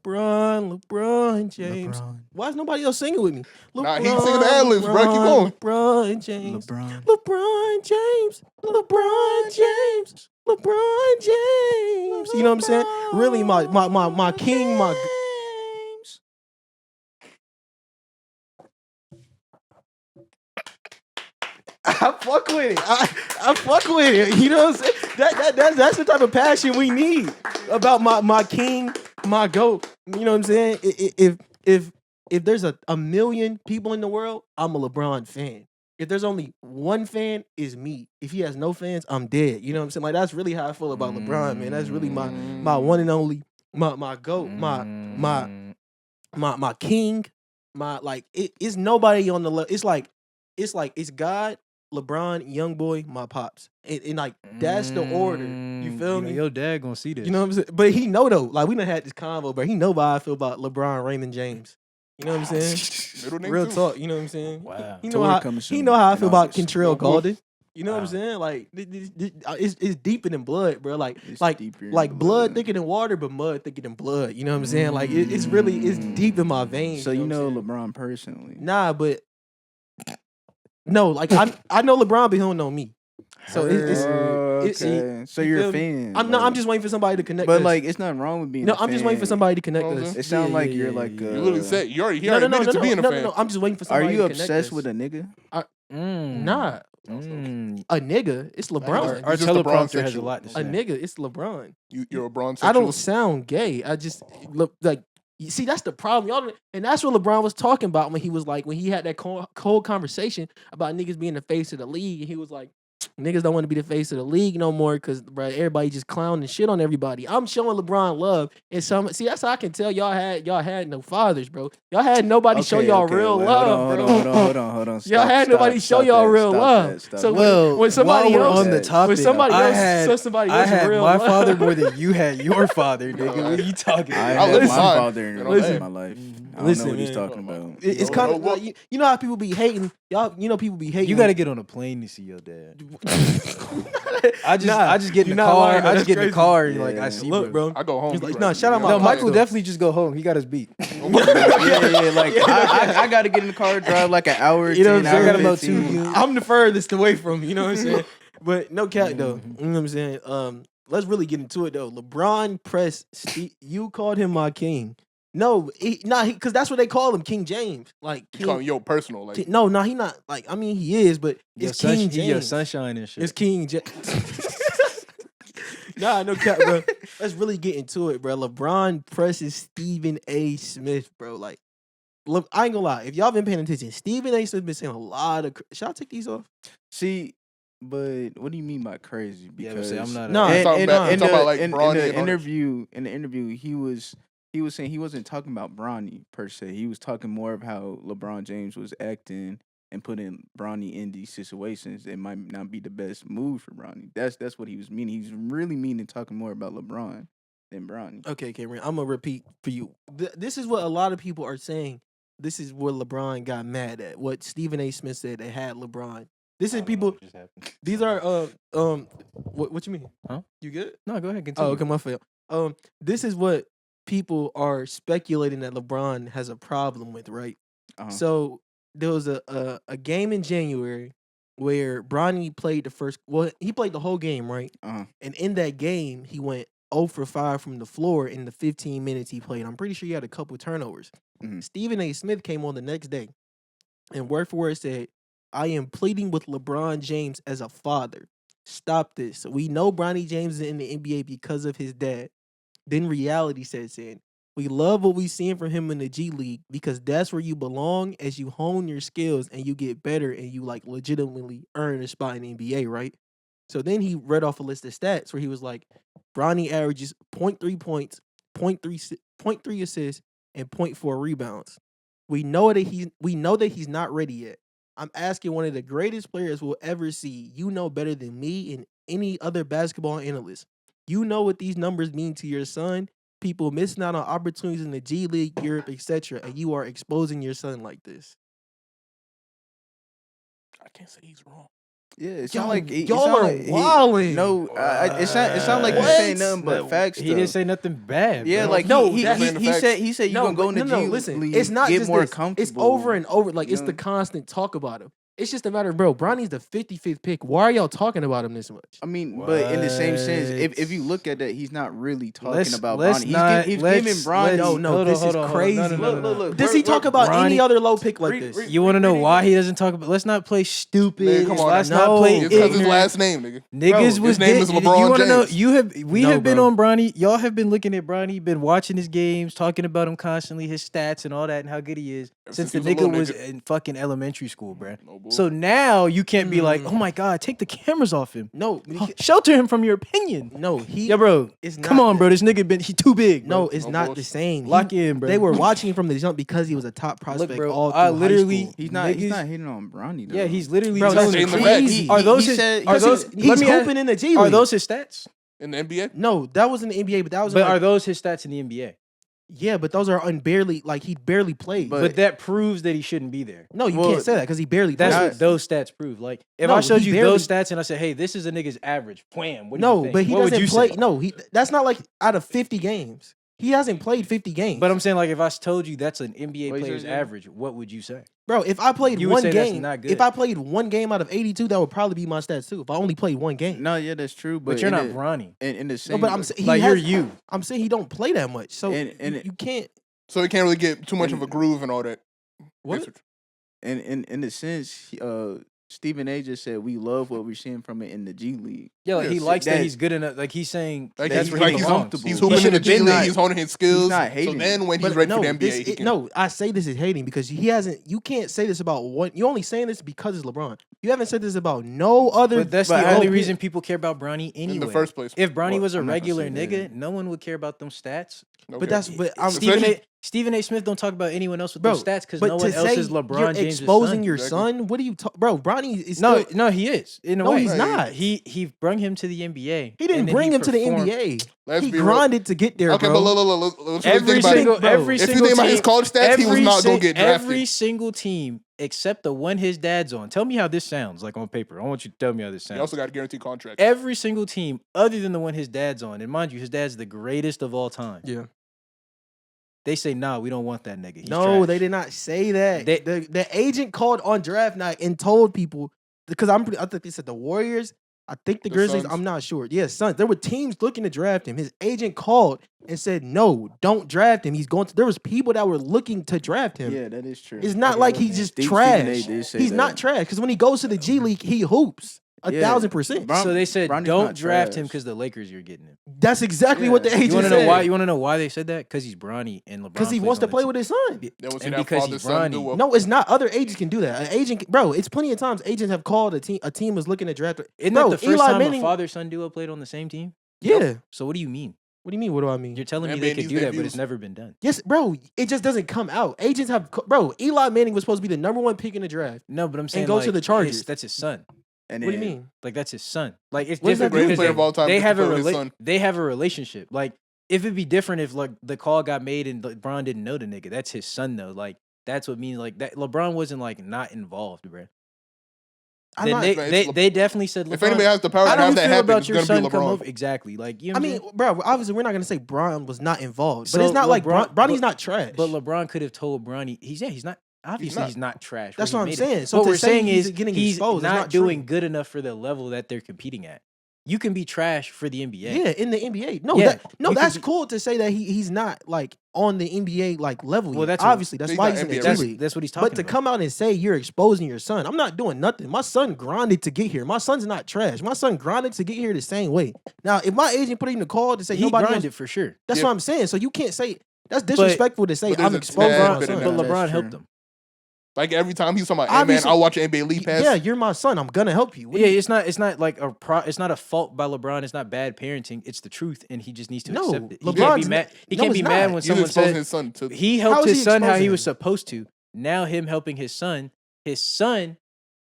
James. LeBron. Why is nobody else singing with me? Nah, he singing the ad-libs, bro. Keep going. LeBron James. LeBron. LeBron James. LeBron James. LeBron James. You know what I'm saying? Really, my king, my. James. I fuck with it. I fuck with it. You know what I'm saying? That's the type of passion we need about my king, my goat. You know what I'm saying? If there's a million people in the world, I'm a LeBron fan. If there's only one fan, is me. If he has no fans, I'm dead. You know what I'm saying? Like that's really how I feel about LeBron, man. That's really my one and only my goat, my king, it's nobody on the level. It's God, LeBron, young boy, my pops. And like that's the order. You feel me? Your dad gonna see this. You know what I'm saying? But he know though. Like we done had this convo, bro. He know how I feel about LeBron Raymond James. You know what I'm saying? Middle name Real too. talk. You know what I'm saying? Wow. He know Tour how coming he soon know how I in feel about August. Kentrell Well, Golden. You know what I'm Wow. saying? Like it's deeper than blood, bro. Like It's like deeper in like the blood thicker than water, but mud thicker than blood. You know what I'm saying? Like it's deep in my veins. So you what know I'm saying? LeBron personally. Nah, but no, like I know LeBron, but he don't know me. So it's Okay. So you you're feel a me? fan. I'm like- just waiting for somebody to connect. But us. like, it's nothing wrong with being. no, a I'm just waiting for fan. somebody to connect You know what I'm us. saying? It sounds like Yeah, you're yeah, like. yeah. You literally said he already no, admitted to being a fan. no. I'm just waiting for Are somebody you to connect obsessed us. with a nigga? Nah, Mm. a nigga. It's LeBron. Our He's just a bronze teleprompter has a sexual. lot to A say. nigga. It's LeBron. You're a bronze I sexual. don't sound gay. I just look like. You see, that's the problem, y'all. And that's what LeBron was talking about when he was like, when he had that cold conversation about niggas being the face of the league, and he was like, niggas don't want to be the face of the league no more because everybody just clown and shit on everybody. I'm showing LeBron love, and see that's how I can tell y'all had no fathers, bro. Y'all had nobody show y'all real love, bro. Hold on. Y'all had nobody show y'all real love. So Well, when somebody while we're else, on the topic, when somebody I else had, show somebody I else had real my love. father more than you had your father, nigga. What are you talking I about? had my listen. father in Listen. my life. I don't Listen, know what he's man. talking about. It's No, kind no, of what- like, you know how people be hating y'all. You know people be hating. You got to get on a plane to see your dad. I Nah, just get in you're the not car. lying, though. I just That's get in the crazy. car and like Yeah. I see, Look, bro. I go home. He's you like, right. nah, shout out my No, pops, Michael though. definitely just go home. He got us beat. yeah. Like I got to get in the car, drive like an hour. You know what I'm 10 saying? hour, I got about 2 15. units. I'm the furthest away from you know what I'm saying. But no cat though. Mhm. You know what I'm saying. Let's really get into it though. LeBron pressed. You called him my king. No, because that's what they call him, King James. Like You call him King. yo personal, like No, he not. Like I mean, he is, but it's King He your James. sunshine and shit. It's King James. Nah, no cap, bro. Let's really get into it, bro. LeBron presses Stephen A. Smith, bro. Like, look, I ain't gonna lie. If y'all been paying attention, Stephen A. Smith been saying a lot of. Should I take these off? See, but what do you mean by crazy? Yeah, Because but see, I'm not. Nah, You're talking about- you're talking about, like, in Bronny the and all that. interview, he was saying he wasn't talking about Bronny per se. He was talking more of how LeBron James was acting and putting Bronny in these situations. It might not be the best move for Bronny. That's what he was meaning. He's really meaning talking more about LeBron than Bronny. Okay, Cameron. I'm gonna repeat for you. This is what a lot of people are saying. This is what LeBron got mad at. What Stephen A. Smith said they had LeBron. This is people. These are what you mean? Huh? You good? No, go ahead. Continue. Oh, okay, my fail. This is what people are speculating that LeBron has a problem with, right? Uh-huh. So there was a game in January where Bronny played the first. Well, he played the whole game, right? Uh-huh. And in that game, he went 0 for 5 from the floor in the 15 minutes he played. I'm pretty sure he had a couple turnovers. Mhm. Stephen A. Smith came on the next day, and word for word said, "I am pleading with LeBron James as a father. Stop this. We know Bronny James is in the NBA because of his dad." Then reality sets in. We love what we've seen from him in the G League because that's where you belong as you hone your skills and you get better and you like legitimately earn a spot in the NBA, right? So then he read off a list of stats where he was like, Bronny averages 0.3 points, 0.3 assists, and 0.4 rebounds. We know that he's not ready yet. I'm asking one of the greatest players we'll ever see. You know better than me and any other basketball analyst. You know what these numbers mean to your son. People missing out on opportunities in the G League, Europe, etc., and you are exposing your son like this. I can't say he's wrong. Yeah, it Y'all- sound like y'all are wildin'. No, it sound like he's What? saying nothing but facts. He though. didn't say nothing bad. Yeah, bro. like No, he that's- he said you gonna go in the G listen, League, it's not get just more this. comfortable. It's over and over. Like, you it's the know? constant talk about him. It's just a matter of, bro, Bronny's the 55th pick. Why are y'all talking about him this much? I mean, but in the same sense, if What? you look at that, he's not really talking Let's- about let's Bronny. not- He's let's- giving Bronny. let's- No, hold this on, is hold on. crazy. No, no, no, no, no. Look. Does he talk about any Bronny- other low pick like this? You want to know why he doesn't talk about? Let's not play stupid. Man, come on, Let's no. not play It's because his ignorant. last name, nigga. Niggas His was name is You LeBron want to know? James. We No, have been bro. on Bronny. Y'all have been looking at Bronny, been watching his games, talking about him constantly, his stats and all that, and how good he is Ever since since the he was a nigga little was nigga. in fucking elementary school, bruh. No bull. So now you can't be like, oh my god, take the cameras off him. No, Shelter him from your opinion. no, he. Yeah, bro. It's Come not on, the- bro. This nigga he too big. Bro. No, it's No not the bullshit. same. Lock in, bro. They were watching him from the jump because he was a top prospect. bro, all I through literally- high school. He's not Niggas- hitting on Bronny. Though. Yeah, he's literally Bro, telling that's the crazy. truth. Are those He his? said- Are he those? said- He's let me ask- hooping in the G League. Are those his stats? in the NBA. No, that was in the NBA, but that was. But in are like, those his stats in the NBA? yeah, but those are barely like he barely played. But- But that proves that he shouldn't be there. no, you well, can't say that because he barely That's played. what those stats prove. Like if No, I showed he you barely- those stats and I said, "Hey, this is a nigga's average," wham. What do you No, think? but he What would doesn't you play. say? No, that's not like out of 50 games. He hasn't played 50 games. But I'm saying, like, if I told you that's an NBA What you player's said, Jadyn? average, what would you say? bro, if I played You would one say that's game, not good. if I played one game out of 82, that would probably be my stats too. If I only played one game. No, yeah, that's true. But, But you're in not the- Bronny. In the No, same, but I'm saying Like you're you. I'm saying he don't play that much, so And you can't. So he can't really get too much of a And- groove and all that. What? Research. in the sense, Stephen A. just said we love what we're seeing from it in the G League. Yeah, like he Yes, likes that that- he's good enough. Like he's saying Like that's he's, where like he he's, belongs. comfortable. he's He hooping in the should've G been League. not- He's honing his skills. not So hating. then when he's But ready no, for the NBA, this, he can. no, I say this is hating because he hasn't. You can't say this about one. You're only saying this because it's LeBron. You haven't said this about no other. But that's But the I only don't- reason people care about Bronny anyway. in the first place. If Bronny Well, was a I'm not gonna regular say that. nigga, no one would care about them stats. Okay. But that's. But I'm Stephen A. Smith don't talk about anyone else with bro. those stats because But no to one else say is LeBron you're James' exposing son. your Exactly. son. What are you, bro? Bronny is No, still, no, he is in a No, way. he's not. He brung him to the NBA. He didn't and then bring him to the performed. NBA. Let's He be real. grinded to get there, Okay, bro. but look, let's really Every think about single, it. Bro, every If you single think about team, his college stats, he was not gonna get drafted. Every single team except the one his dad's on. Tell me how this sounds, like on paper. I want you to tell me how this He sounds. also got a guaranteed contract. Every single team, other than the one his dad's on, and mind you, his dad's the greatest of all time. Yeah. They say, nah, we don't want that nigga. He's No, trash. they did not say that. They- The agent called on draft night and told people because I think they said the Warriors. I think the The Grizzlies. Suns. I'm not sure. Yeah, Suns. There were teams looking to draft him. His agent called and said, "No, don't draft him. He's going to." There was people that were looking to draft him. Yeah, that is true. It's not like he's just Stephen trash. A. did say He's that. not trash because when he goes to the G League, he hoops Yeah. 1,000%. Bron- So they said, Bronny's don't not draft him trash. because the Lakers you're getting him. That's exactly what the Yeah. agent You want to said. know why? You want to know why they said that? Because he's Bronny and LeBron. Because he plays wants to on the play team. with his son. They want to see And that because father he's son Bronny. duo. No, it's not. Other agents can do that. An agent, bro. It's plenty of times agents have called a team. A team was looking to draft. Isn't bro, that the first Eli time Manning, a father-son duo played on the same team? Yeah. So what do you mean? What do you mean? What do I mean? You're telling me NBA they could needs do that, but debuts. it's never been done. Yes, bro. It just doesn't come out. Agents have, bro. Eli Manning was supposed to be the number 1 pick in the draft. No, but I'm saying go to like, the Chargers. That's his son. And What do you then- mean? Like that's his son. Like it's What does different that do? because Greatest player of all time they gets to have a play with his son. they have a relationship. Like if it'd be different if like the call got made and LeBron didn't know the nigga. That's his son though. Like that's what means like that. LeBron wasn't like not involved, bro. I'm Then not. they definitely said, If LeBron, anybody has the power to how do you have that feel happen, about it's your gonna son be come LeBron. over? Exactly. Like you know I what I'm mean, saying? bro. Obviously, we're not gonna say Bron was not involved, but So it's not like LeBron- Bronny's but- not trash. But LeBron could have told Bronny he's not. Obviously, not. he's not trash. That's where what he I'm made it. saying. So what to we're say saying he's is getting he's exposed is not not true. doing good enough for the level that they're competing at. You can be trash for the NBA. yeah, in the NBA. No, Yeah, you could that's be- cool to say that he's not like on the NBA like level. Well, yet. that's what- obviously that's He's why not he's in the NBA G That's, League. that's what he's talking But to about. come out and say you're exposing your son, I'm not doing nothing. My son grinded to get here. My son's not trash. My son grinded to get here the same way. Now, if my agent put in the call to say He nobody grinded wants, for sure. that's Yeah. what I'm saying. So you can't say that's disrespectful to say but I'm there's a exposing tad my bit of son. But That's LeBron true. helped him. Like every time he's talking about, hey man, Obviously- I'll watch an NBA League Pass. Yeah, you're my son. I'm gonna help you. What do Yeah, you- it's not like it's not a fault by LeBron. It's not bad parenting. It's the truth, and he just needs to No, accept it. He can't LeBron's be mad. He no, can't it's be mad not. when He's someone exposing says his son to. he How helped is his he son how he exposing was him? supposed to. Now him helping his son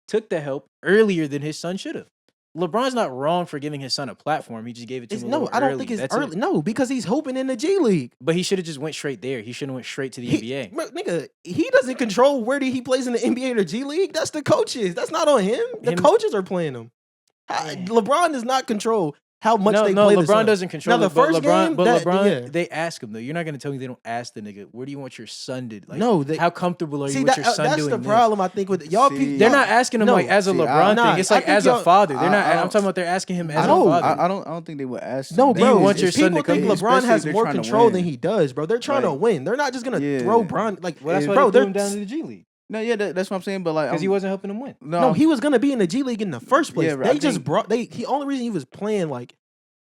took the help earlier than his son should have. LeBron's not wrong for giving his son a platform. He just gave it to him. no, I don't think it's That's early. it. No, because he's hoping in the G League. But he should have just went straight there. He shouldn't have went straight to the He- NBA. Bro, nigga, he doesn't control where he plays in the NBA or the G League. That's the coaches. That's not on him. The Him- coaches are playing him. LeBron does not control how much No, they no, play the LeBron son. doesn't control Now, it. the But first LeBron, game, but that- LeBron, yeah. they ask him though. You're not gonna tell me they don't ask the nigga. Where do you want your son to? Like, No, they- how comfortable are you See, with your son that's doing the this? problem I think with y'all. See, They're y'all- not asking him No, like as a see, LeBron nah, thing. It's I like think as a y'all- father. They're not. I I'm don't- talking about they're asking him as I a know, father. I don't think they would ask. No, him. Do you bro. want your son People to come think here? LeBron Especially has if they're more trying to control than win. he does, bro. They're trying to Like, win. They're not just gonna yeah. throw Bron like. Well, that's why bro, they threw they're him down to the G League No, yeah, that's what I'm saying. But like, because he wasn't helping him win. no, he was gonna be in the G League in the first place. Yeah, but I they just think- brought the only reason he was playing like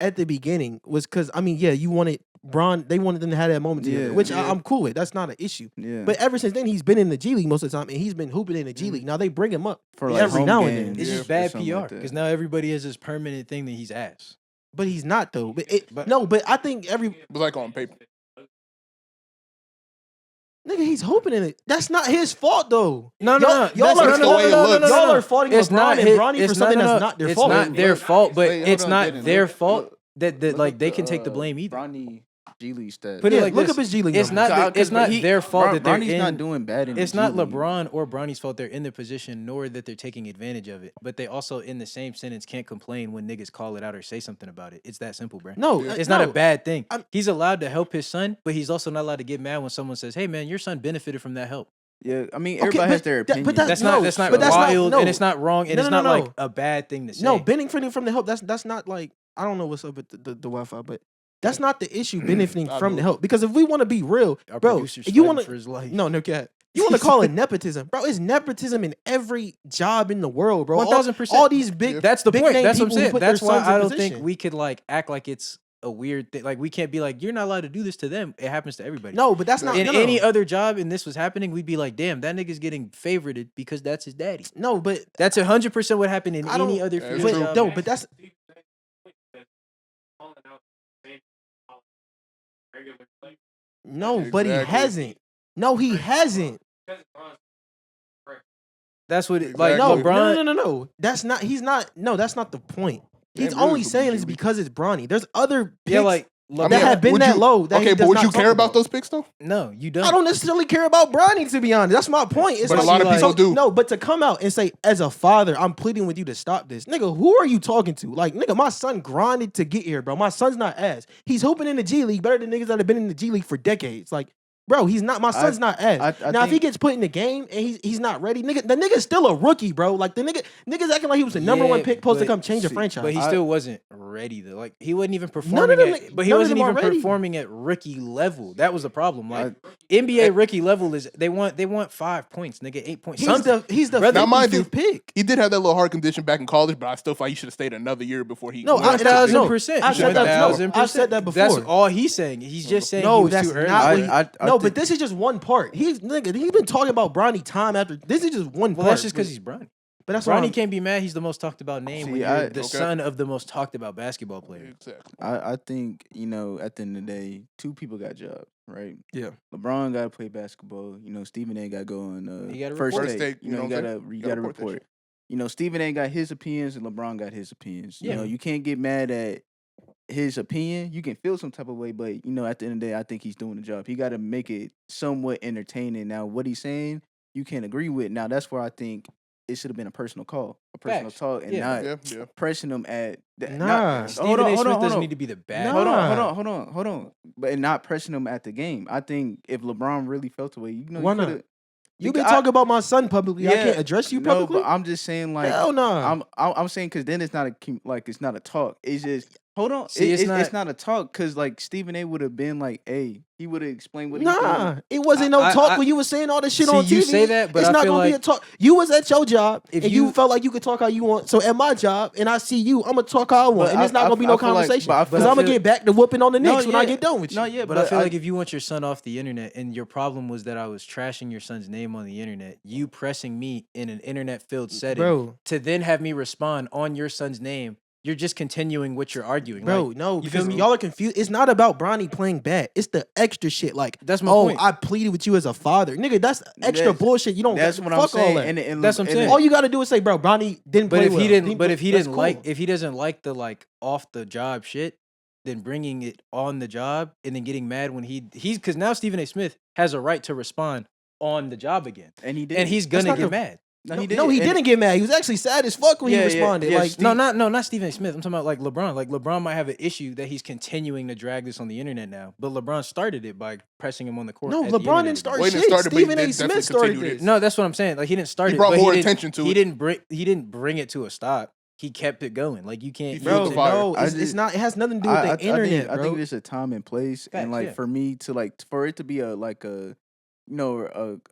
at the beginning was because you wanted Bron. They wanted them to have that moment together, Yeah, which yeah. I'm cool with. That's not an issue. Yeah, But ever since then, he's been in the G League most of the time, and he's been hooping in the G League. Now they bring him up for like every home now and then. games It's Yeah, just or bad something PR like that. because now everybody has this permanent thing that he's asked. but he's not though. But But- but I think every But like on paper. nigga he's hooping in it. That's not his fault though. No, Y'all- no, y'all that's are no, no, faulting- no, no, no, no, y'all no. are faulting It's LeBron not and his- Bronny for it's something no, no, that's no. not their It's fault. not their fault, but Wait, hold it's on, not Jadyn, their look- fault look- that look like up they the, can take the blame either. Bronny G League stats. Put it Yeah, like look this. up his G League It's numbers. not. It's not their fault that they're Bronny's in. not doing bad in the It's G not League. LeBron or Bronny's fault they're in the position, nor that they're taking advantage of it. But they also, in the same sentence, can't complain when niggas call it out or say something about it. It's that simple, bro. No, It's not a no. bad thing. I'm- He's allowed to help his son, but he's also not allowed to get mad when someone says, "Hey, man, your son benefited from that help." Yeah, I mean Okay, everybody has but their that- opinion. but that's- That's No, not. That's not but that's not- wild, no. and it's not wrong, and No, it's no, not no, like a bad thing to say. No, benefiting from the help. That's not like I don't know what's up with the Wi-Fi, but that's not the issue. Benefiting I from know. the help because if we want to be real, Our bro, producer's you fighting want for his life. no cat. You want to call it nepotism, bro? It's nepotism in every job in the world, bro. 1000%. All these big. That's the big point. name That's what I'm people who saying. put their That's why sons in I don't position. think we could like act like it's a weird thing. Like we can't be like, you're not allowed to do this to them. It happens to everybody. No, but that's not in no. any other job and this was happening, we'd be like, damn, that nigga's getting favorited because that's his daddy. No, but That's 100% what happened in I don't- any other That's field true. job. no, but that's no, but he Exactly. hasn't. No, he hasn't. That's what it, like Exactly. LeBron. No. That's not. He's not. No, that's not the point. He's Damn, really only could be saying this QB. because it's Bronny. There's other picks Yeah, like that mean, have been would that you- low. That he Okay, does but would not you talk care about those picks though? no, you don't. I don't necessarily care about Bronny, to be honest. That's my point. It's But a like, lot of like- people do. No, but to come out and say, as a father, I'm pleading with you to stop this. Nigga, who are you talking to? Like, nigga, my son grinded to get here, bro. My son's not ass. He's hooping in the G League better than niggas that have been in the G League for decades. Like, bro, he's not. My son's not ass. I Now, if he think- gets put in the game and he's not ready, nigga, the nigga's still a rookie, bro. Like, the nigga's acting like he was the number one Yeah, pick, supposed to but- come change a see, franchise. But he I- still wasn't ready though. Like he wasn't even None of performing them- at. But he none of wasn't them even are ready. performing at rookie level. That was the problem. Like NBA rookie level is they want 5 points, nigga, 8 points. he's the Brother, now, mind you, 55th pick. He did have that little heart condition back in college, but I still thought he should have stayed another year before he. No, went I- to the- 1000%. I said that- no, 1000%. I said that That's before. all he's saying. He's just saying he No, was that's too early. not. What he, I no, but think- this is just one part. He's been talking about Bronny time after. This is just one Well, part. that's just because he's Bronny. But that's why Bronny can't be mad. He's the most talked about name when See, you're the Okay. son of the most talked about basketball player. Exactly. I think, at the end of the day, two people got jobs, right? Yeah. LeBron got to play basketball. Stephen A got to go on He gotta first report. take. First take, You you know what I'm gotta saying? you Gotta gotta report that report. Stephen A got his opinions and LeBron got his opinions. Yeah. You can't get mad at his opinion. You can feel some type of way, but at the end of the day, I think he's doing the job. He got to make it somewhat entertaining. Now, what he's saying, you can't agree with. Now, that's where I think it should have been a personal call, a personal Facts. talk, and Yeah. not Yeah. pressing them at Nah. Stephen A. Smith doesn't need to be the bad. Nah. Hold on. But and not pressing them at the game. I think if LeBron really felt the way, Why you not? coulda- You've been because talking about my son publicly. I Yeah, can't address you no, publicly. but I'm just saying, like, Hell no. I'm saying because then it's not it's not a talk. It's just hold on. See, it's it's not- not a talk because like Stephen A. would have been like, hey, he would have explained what he Nah, did. it wasn't no I- talk I- when you was saying all this shit See, on TV. you say that, but it's I not feel gonna be a like talk. You was at your job if and you you- felt like you could talk how you want. So at my job, and I see you, I'm gonna talk how I want, But and it's not I gonna be no feel like- conversation but I because feel- I'm gonna feel- get back to whooping on the No, Knicks when I yeah. get done with you. No, yeah, But I feel like if you want your son off the internet and your problem was that I was trashing your son's name on the internet, you pressing me in an internet-filled setting Bro, to then have me respond on your son's name, you're just continuing what you're arguing. bro, Like, no, you feel because me? y'all are confused. It's not about Bronny playing bad. It's the extra shit. Like, That's my oh, point. I pleaded with you as a father, nigga. That's extra That's- bullshit. You don't. That's what I'm fuck all saying. that. And That's what I'm and- saying. All you got to do is say, bro, Bronny didn't But play if well. he didn't, but if he That's didn't cool. like, if he doesn't like the like off the job shit, then bringing it on the job and then getting mad when he's because now Stephen A. Smith has a right to respond on the job again, and he did. and he's That's gonna not get the- mad. no, No, he he didn't get mad. He was actually sad as fuck when Yeah, he yeah, responded. yeah, Like, Steve- Not Stephen A. Smith. I'm talking about like LeBron. Like LeBron might have an issue that he's continuing to drag this on the internet now, but LeBron started it by pressing him on the court. no, at the LeBron internet didn't start again. Well, he shit. didn't start it, but he Stephen A. did Smith definitely started continue this. it. No, that's what I'm saying. Like he didn't start He it. brought but more didn't- attention to he it. Didn't bring it to a stop. He kept it going. Like you can't. He you fueled Bro, the fire. no, I it's just- not. It has nothing to do with the internet, I bro. think there's a time and place, Facts, and like yeah. for me to like for it to be a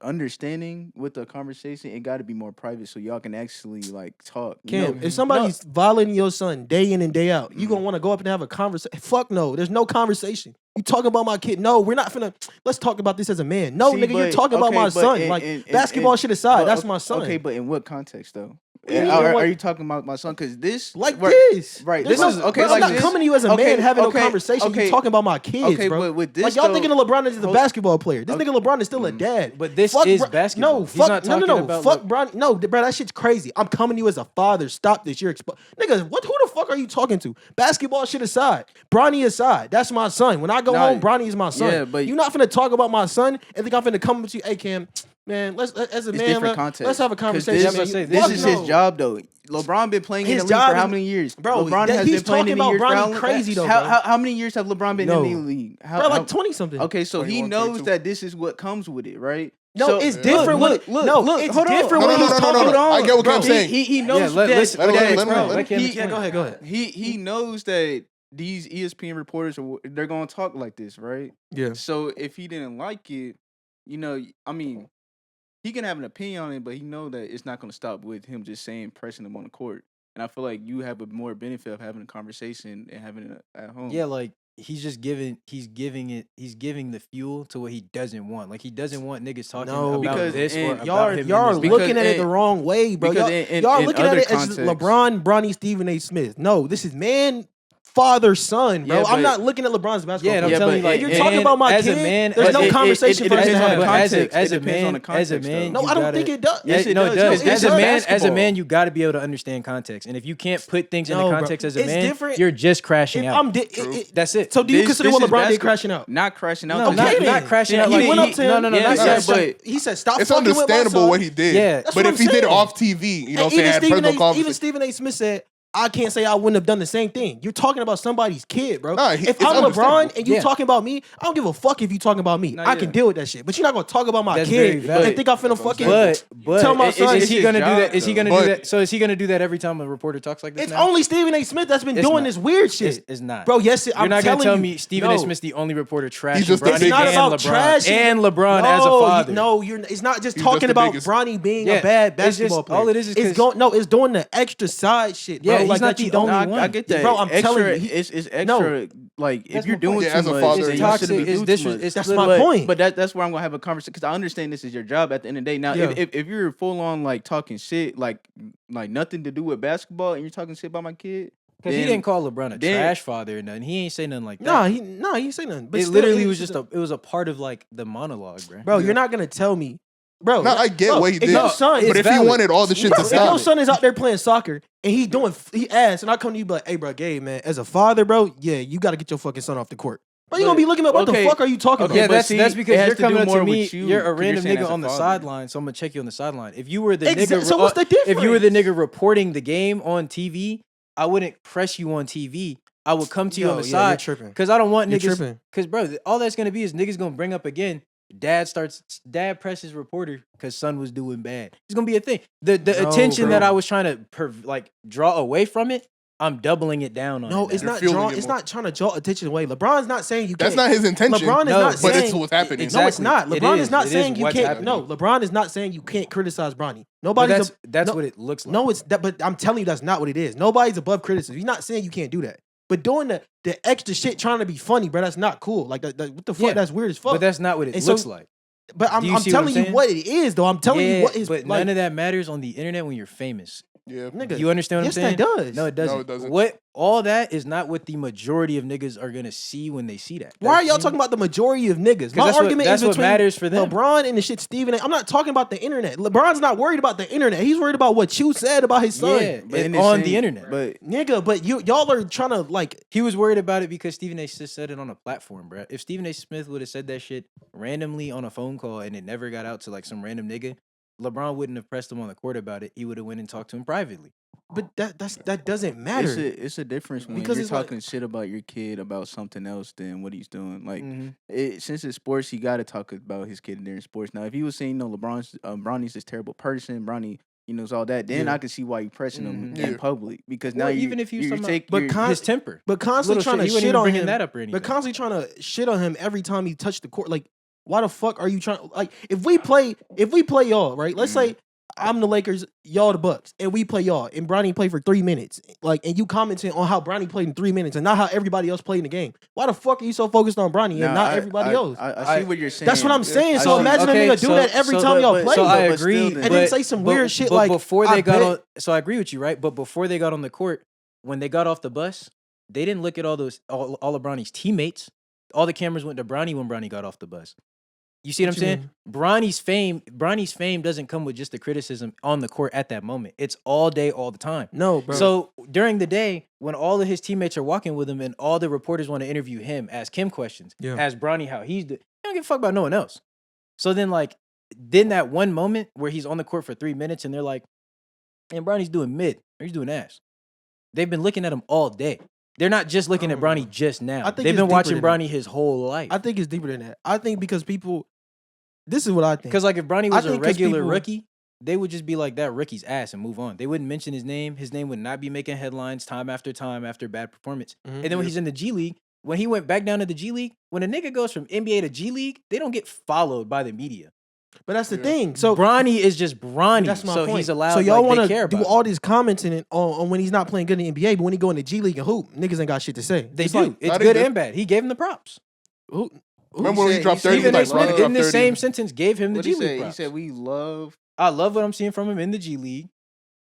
understanding with the conversation, it got to be more private so y'all can actually like talk. Kim, if somebody's violating your son day in and day out, you gonna want to go up and have a conversation? Fuck no, there's no conversation. You talking about my kid? No, we're not finna. Let's talk about this as a man. No, See, nigga, you're but- talking about okay, my but son. in- Like in- basketball shit aside, that's my son. Okay, but in what context though? You mean, Are, in what- are you talking about my son? Because this like right, this, right, There's this no- is- okay, bro, like I'm not this- coming to you as a okay, man having okay, no conversation. okay. You talking about my kids, Okay, bro. but with this Like y'all though- thinking of LeBron is a hold- basketball player. This Okay. nigga LeBron is still a dad. But this Fuck is Bron- basketball. No, He's fuck, not no, talking about fuck Bron. No, bro, that shit's crazy. I'm coming to you as a father. Stop this. You're nigga. What? Who the fuck are you talking to? Basketball shit aside, Bronny aside. That's my son. When I go Nah, home, Bronny is my son. yeah, but- you're not finna talk about my son and think I'm finna come to you. Hey, Cam, man, as a It's man, different let's context. have a 'Cause conversation. Yeah, man. but I say, You- This fuck is no. his job though. LeBron been playing in His the league job for how is- many years? Bro, LeBron has he's been playing talking in the about years for Bronny how, crazy though, how, bro. how many years have LeBron been No. in the league? How, Bro, how- like 20 something. okay, so he 21, knows 22. that this is what comes with it, right? No, So- it's different. Look, when, no, look, it's hold on. different No, when no, he's no, no, talking. no, no. I get what Bro, Cam's saying. He knows Yeah, that. let him Let him explain. let him Yeah, go ahead, go ahead. He knows that these ESPN reporters they're gonna talk like this, right? Yeah. So if he didn't like it, I mean, he can have an opinion on it, but he know that it's not gonna stop with him just saying pressing him on the court. And I feel like you have a more benefit of having a conversation and having it at home. Yeah, like he's giving the fuel to what he doesn't want. Like he doesn't want niggas talking No, about because- this or and about Y'all him. in are this because- looking at it the and- wrong way, bro. because Y'all in looking at other it as context- LeBron, Bronny, Stephen A. Smith. No, this is man, father, son, bro. Yeah, I'm but- not looking at LeBron's basketball. Yeah, and I'm career. telling you, but like, if you're and- talking about my as a kid, man, there's as no a- conversation it for us to depends on have. the But as context. a It depends on man, the context, though. No, you I don't gotta- think it does. Yes, it No, it does. does. No, As it a does. man, Basketball. you got to be able to understand context. And if you can't put things No, into bro. context as a It's man, different. you're just crashing If out. I'm That's it. So do you This- consider this what is LeBron did basketball. crashing out? Not crashing out. No, Okay, not then. crashing Yeah, out. he Like went up to him. no, Yeah, not yeah, crashing. but- he said, "Stop It's fucking with my understandable son." what he did. Yeah. That's But what if I'm he did it saying. off TV, you know what I'm saying, even had personal even conversation. Stephen A. Smith said, "I can't say I wouldn't have done the same thing." You're talking about somebody's kid, bro. Nah, if it's I'm LeBron understandable. and you Yeah. talking about me, I don't give a fuck if you talking about me. Nah, I can yeah. deal with that shit. But you're not gonna talk about my That's very kid valid. and think I'm finna That's what I'm fucking But tell my it- son. it's is he his gonna do job, that? Is he though. gonna do But- that? So is he gonna do that every time a reporter talks like this? It's now? only Stephen A. Smith that's been It's doing not. this weird shit. It's not, Bro, yes, You're I'm not telling gonna tell you, me Stephen A. no. Smith's the only reporter trashing just the Bronny biggest- It's not and about LeBron trashing and LeBron as a No, father. No, it's not just He's talking just the about biggest- Bronny being Yeah, a bad it's just- basketball player. all it is it's 'cause- going no, it's doing the extra side shit, bro. Yeah, he's like not that you the don't. only one. I get that. Bro, I'm extra, telling you, he- it's extra. Like That's if you're my doing point. too Yeah, as a much, father, then It's you toxic. shouldn't be It's doing too much. disres- it's That's lit- my But- point. But that's where I'm gonna have a conversation because I understand this is your job at the end of the day. Now, Yeah. if you're full on like talking shit, like nothing to do with basketball, and you're talking shit about my kid, Because he then- didn't call LeBron a then- trash father or nothing. He ain't say nothing like that. he didn't say nothing. But it still, literally it's was just it was a part of like the monologue, bro. bro. You're not gonna tell me, bro. No, I get bro, what he if did. Your son, But it's if he valid. wanted all the shit bro, to if your stop, son is out there playing soccer and he asked, and I come to you be like, "Hey, bro, Gabe, man, as a father, bro, yeah, you got to get your fucking son off the court." But you're gonna be looking at what okay, the fuck are you talking okay, about? Yeah, but that's see, that's it because has you're to coming do up to more me. with you, You're a 'cause you're random saying nigga as a on the father. sideline, so I'm gonna check you on the sideline. If you were the Exact- nigga, so what's the if you were the difference? nigga reporting the game on TV, I wouldn't press you on TV. I would come to you on the You're side tripping. because I don't want You're niggas. tripping. Because bro, all that's gonna be is niggas gonna bring up again. Dad presses reporter because son was doing bad. It's gonna be a thing. The No, attention that bro. I was trying to draw away from it, I'm doubling it down on. No, it it's now. not fueling drawing. it It's more. not trying to draw attention away. LeBron's not saying you that's can't. not his intention. LeBron is No, not but saying. it's what's happening. No, it's not. It LeBron is. is not It is saying you what's can't. happening. No, LeBron is not saying you can't criticize Bronny. But Nobody's. that's no, what it looks like. No, it's that. But I'm telling you, that's not what it is. Nobody's above criticism. He's not saying you can't do that. But doing the extra shit, trying to be funny, bro, that's not cool. Like, what the fuck? Yeah. That's weird as fuck. but that's not what it And so- looks like. But I'm Do you see what I'm telling you saying? what it is, though. I'm telling you what is. But like, none of that matters on the internet when you're famous. Yeah. nigga. You understand what yes, I'm saying? that does. No, it doesn't. No, it doesn't. What all that is not what the majority of niggas are gonna see when they see that. Why are y'all talking about the majority of niggas? My that's what- argument that's is what between matters for them. LeBron and the shit Stephen A. I'm not talking about the internet. LeBron's not worried about the internet. He's worried about what you said about his son. Yeah, But in on the the same- internet. But Nigga, but y'all are trying to like He was worried about it because Stephen A. Smith said it on a platform, bro. If Stephen A. Smith would have said that shit randomly on a phone call and it never got out to like some random nigga, LeBron wouldn't have pressed him on the court about it. He would have went and talked to him privately. but that doesn't matter. it's a difference when Because you're it's like- talking shit about your kid about something else than what he's doing. Like Mhm. since it's sports, he got to talk about his kid during sports. Now, if he was saying, Bronny's this terrible person, Bronny, knows all that, then Yeah. I could see why you pressing him Mhm. in Yeah. public because Well, now you even if you you talking take But your- con- His temper. but constantly Little trying shit. to He wasn't shit even on bringing him. that up or anything. But constantly trying to shit on him every time he touched the court. Like, why the fuck are you trying? Like, if we play y'all, right? Let's say I'm the Lakers, y'all the Bucks, and we play y'all, and Bronny played for 3 minutes. Like, and you commenting on how Bronny played in 3 minutes and not how everybody else played in the game. Why the fuck are you so focused on Bronny and Nah, not everybody else? I see what you're saying. That's what I'm saying. I So see- imagine a nigga do that every time y'all play. So I but still agree, then- And then say some weird shit like, before I they got bet- on. So I agree with you, right? But before they got on the court, when they got off the bus, they didn't look at all of Bronny's teammates. All the cameras went to Bronny when Bronny got off the bus. You see what, What I'm you saying? Bronny's fame doesn't come with just the criticism on the court at that moment. It's all day, all the time. No, bro. So during the day, when all of his teammates are walking with him and all the reporters want to interview him, ask him questions, Yeah. ask Bronny how he's doing, they don't give a fuck about no one else. So then that one moment where he's on the court for 3 minutes and they're like, and Bronny's doing mid, or he's doing ass. They've been looking at him all day. They're not just looking at Bronny just now. I think They've it's been deeper watching than that. Bronny his whole life. I think it's deeper than that. I think because people, this is what I think. Because like if Bronny was a think 'cause regular people- rookie, they would just be like that rookie's ass and move on. They wouldn't mention his name. His name would not be making headlines time after bad performance. Mhm. And then when he's in the G League, when he went back down to the G League, when a nigga goes from NBA to G League, they don't get followed by the media. But that's the thing. So Bronny is just Bronny. that's my so point. he's allowed. So y'all want want to to do all these commenting on when he's not playing good in the NBA, but when he go in the G League and hoop, niggas ain't got shit to say. They It's do. like, It's good and bad. He gave him the props. who, Remember when he dropped 30? Stephen A. Like, Smith Bronny in the dropped 30. same sentence gave him the What G he League said? He props. said we love. I love what I'm seeing from him in the G League.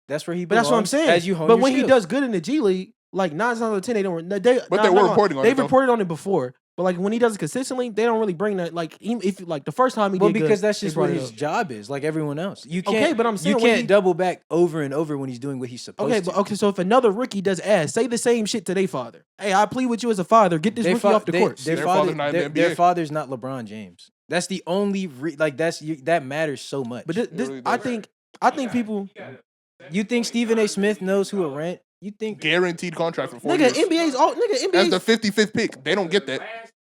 That's where he but belongs. that's what I'm saying. As you hone but your when he skills. does good in the G League, like 9 times out of 10, they don't. They were reporting on it, They've though. reported on it before. But like when he does it consistently, they don't really bring that. Like even if like the first time he well, did because good, that's they just brought what it his up. job is, like everyone else. You can't. Okay, but I'm saying you when can't he- double back over and over when he's doing what he's supposed to. Okay, so if another rookie does ass, say the same shit to their father. Hey, I plead with you as a father. Get this rookie off the court. Their Their father, father's not in the their NBA. father's not LeBron James. That's the only that matters so much. But this, really I does. think people, You think Stephen A. Smith knows who a rent? You think Guaranteed contract for 4 nigga, years. NBA's all nigga, As NBA, the 55th pick. They don't get that.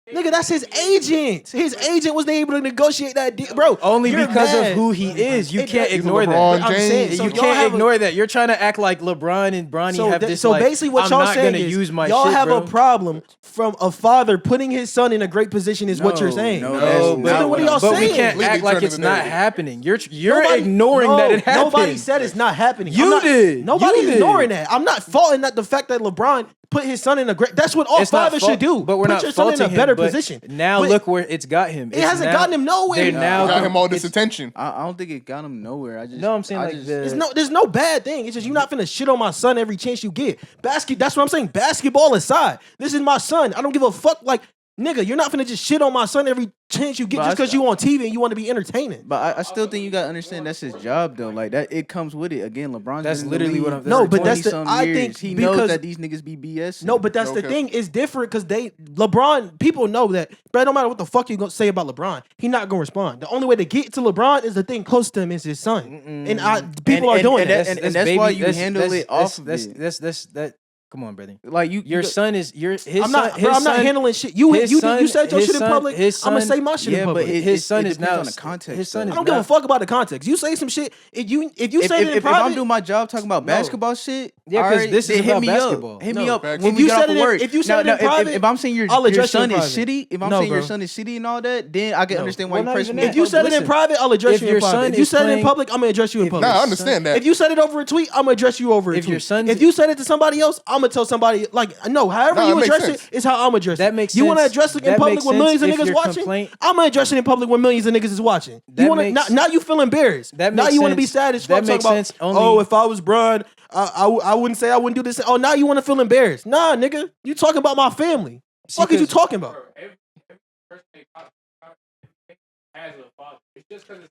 nigga, that's his agent. His agent wasn't able to negotiate that deal, bro. only you're because mad. of who he is? You It- can't he's ignore LeBron that. I'm saying, James. so You y'all can't have ignore that. You're trying to act like LeBron and Bronny have this. So like, basically, what I'm y'all not saying gonna is use my y'all shit, have bro. a problem from a father putting his son in a great position. Is what you're saying? No, No, that's but, not what are y'all but we saying? can't Completely act like turning it's the not narrative. happening. You're Nobody- ignoring that it happened. Nobody said it's not happening. You I'm not- did. Nobody's You did. ignoring that. I'm not faulting that the fact that LeBron put his son in a great. That's what all It's not fathers fault- should do. But we're put not your son in a faulting better him, but position. Now But look where it's got him. it hasn't gotten him nowhere. They're now Got him all this it's- attention. I don't think it got him nowhere. I just No, I'm saying I like just, There's no bad thing. It's just you're not finna shit on my son every chance you get. That's what I'm saying. Basketball aside, this is my son. I don't give a fuck. Like, nigga, you're not finna just shit on my son every chance you get But just I- because you on TV and you want to be entertaining. But I still think you gotta understand that's his job though. Like that, it comes with it. Again, LeBron's That's been in the literally what league I'm- No, for but that's the- 20-some I years. think he because- knows that these niggas be BS. No, but that's the Okay. thing. It's different because LeBron, people know that, but no matter what the fuck you gonna say about LeBron, he not gonna respond. The only way to get to LeBron is the thing close to him is his son. And people are doing that. and that's why you handle it off of it. That's come on, brother. Like Your son is his I'm not, son. bro, his I'm not son- handling shit. You his you son- said your his shit in son- public. his I'm gonna son- say my shit in Yeah, public. but his son is depends now on the context. his son though. is I don't give now- a fuck about the context. You say some shit. If you say it in if private, I'm doing my job talking about No. basketball shit, Yeah, 'cause alright, this is then hit about me basketball. up. Hit me No, up facts. when If we you get said off it of in- work. if you said it in private, if I'm saying I'll your address you in son is private. shitty, if I'm No, saying your bro. son is shitty and all that, then I can No. understand why Well, you not press even me. that. if you said it in Listen, private, I'll address if you in your private. son If you is said it in playing- public, I'm gonna address you in public. Nah, I understand that. If you said it over a tweet, I'm gonna address you over a If tweet. your son's- if you said it to somebody else, I'm gonna tell somebody like no. However Nah, you it makes address sense. it is how I'm address it. That makes You want to sense. address it in That public makes when sense millions of if niggas your watching? complaint- I'm gonna address it in public when millions of niggas is watching. That You want to makes- now you feel embarrassed. That now makes you want to be sense. sad as That fuck. makes talking about, sense only- oh, if I was Bron, I wouldn't say I wouldn't do this. Oh, now you want to feel embarrassed? Nah, nigga, you talking about my family? See, Fuck is you 'cause- talking about?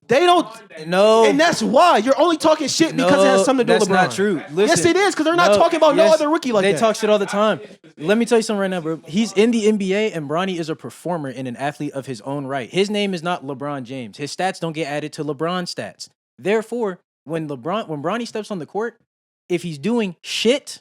They don't. No, And that's why you're only talking shit because it has something to do with LeBron. That's not true. Listen, Yes, it is because they're not talking about no other rookie like they that. talk shit all the time. Let me tell you something right now, bro. He's in the NBA, and Bronny is a performer and an athlete of his own right. His name is not LeBron James. His stats don't get added to LeBron stats. Therefore, when Bronny steps on the court, if he's doing shit,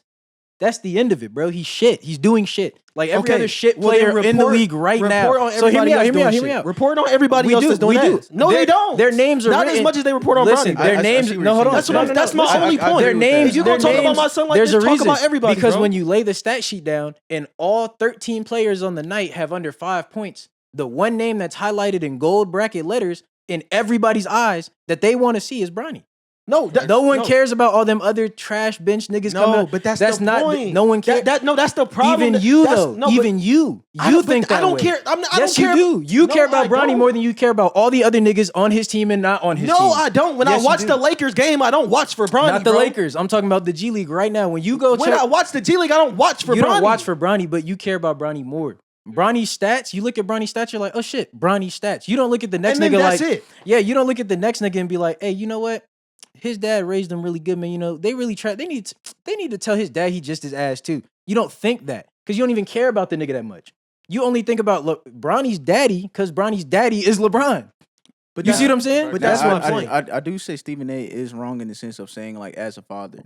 that's the end of it, bro. He's shit. He's doing shit. Like every other shit well, then player in the league right now. Report on So hear everybody me out. else Hear me doing out. Hear me shit. out. Report on everybody else that's doing we do. that. No, they don't. Their names are not written. as much as they report on Listen, Bronny. their I names. see what No, you're hold on. saying. That's what I'm- that's my I only agree point. Their with that. names. If you their gonna talk about names- my son like there's this, a talk reason. about everybody, Because bro. when you lay the stat sheet down and all 13 players on the night have under 5 points, the one name that's highlighted in gold bracket letters in everybody's eyes that they want to see is Bronny. No, No one cares about all them other trash bench niggas coming No, out. but that's the not. point. No one cares. No, that's the problem. Even you That's- though. no, but Even you. I You don't- think but that I don't way. care. I Yes, don't care. you do. You No, care about I Bronny don't. more than you care about all the other niggas on his team and not on his team. No, I don't. When Yes, I you watch do. the Lakers game, I don't watch for Bronny. Not the bro. Lakers. I'm talking about the G League right now. When you go When check, I watch the G League, I don't watch for you Bronny. don't watch for Bronny, but you care about Bronny more. Bronny's stats, you look at Bronny's stats, you're like, oh shit, Bronny's stats. You don't look at the next And then nigga that's like, it. yeah, you don't look at the next nigga and be like, hey, you know what? His dad raised him really good, man. You know, they really try. They need to tell his dad he just his ass too. You don't think that because you don't even care about the nigga that much. You only think about Bronny's daddy because Bronny's daddy is LeBron. But You see what I'm saying? But that's my point. I do say Stephen A. is wrong in the sense of saying like as a father.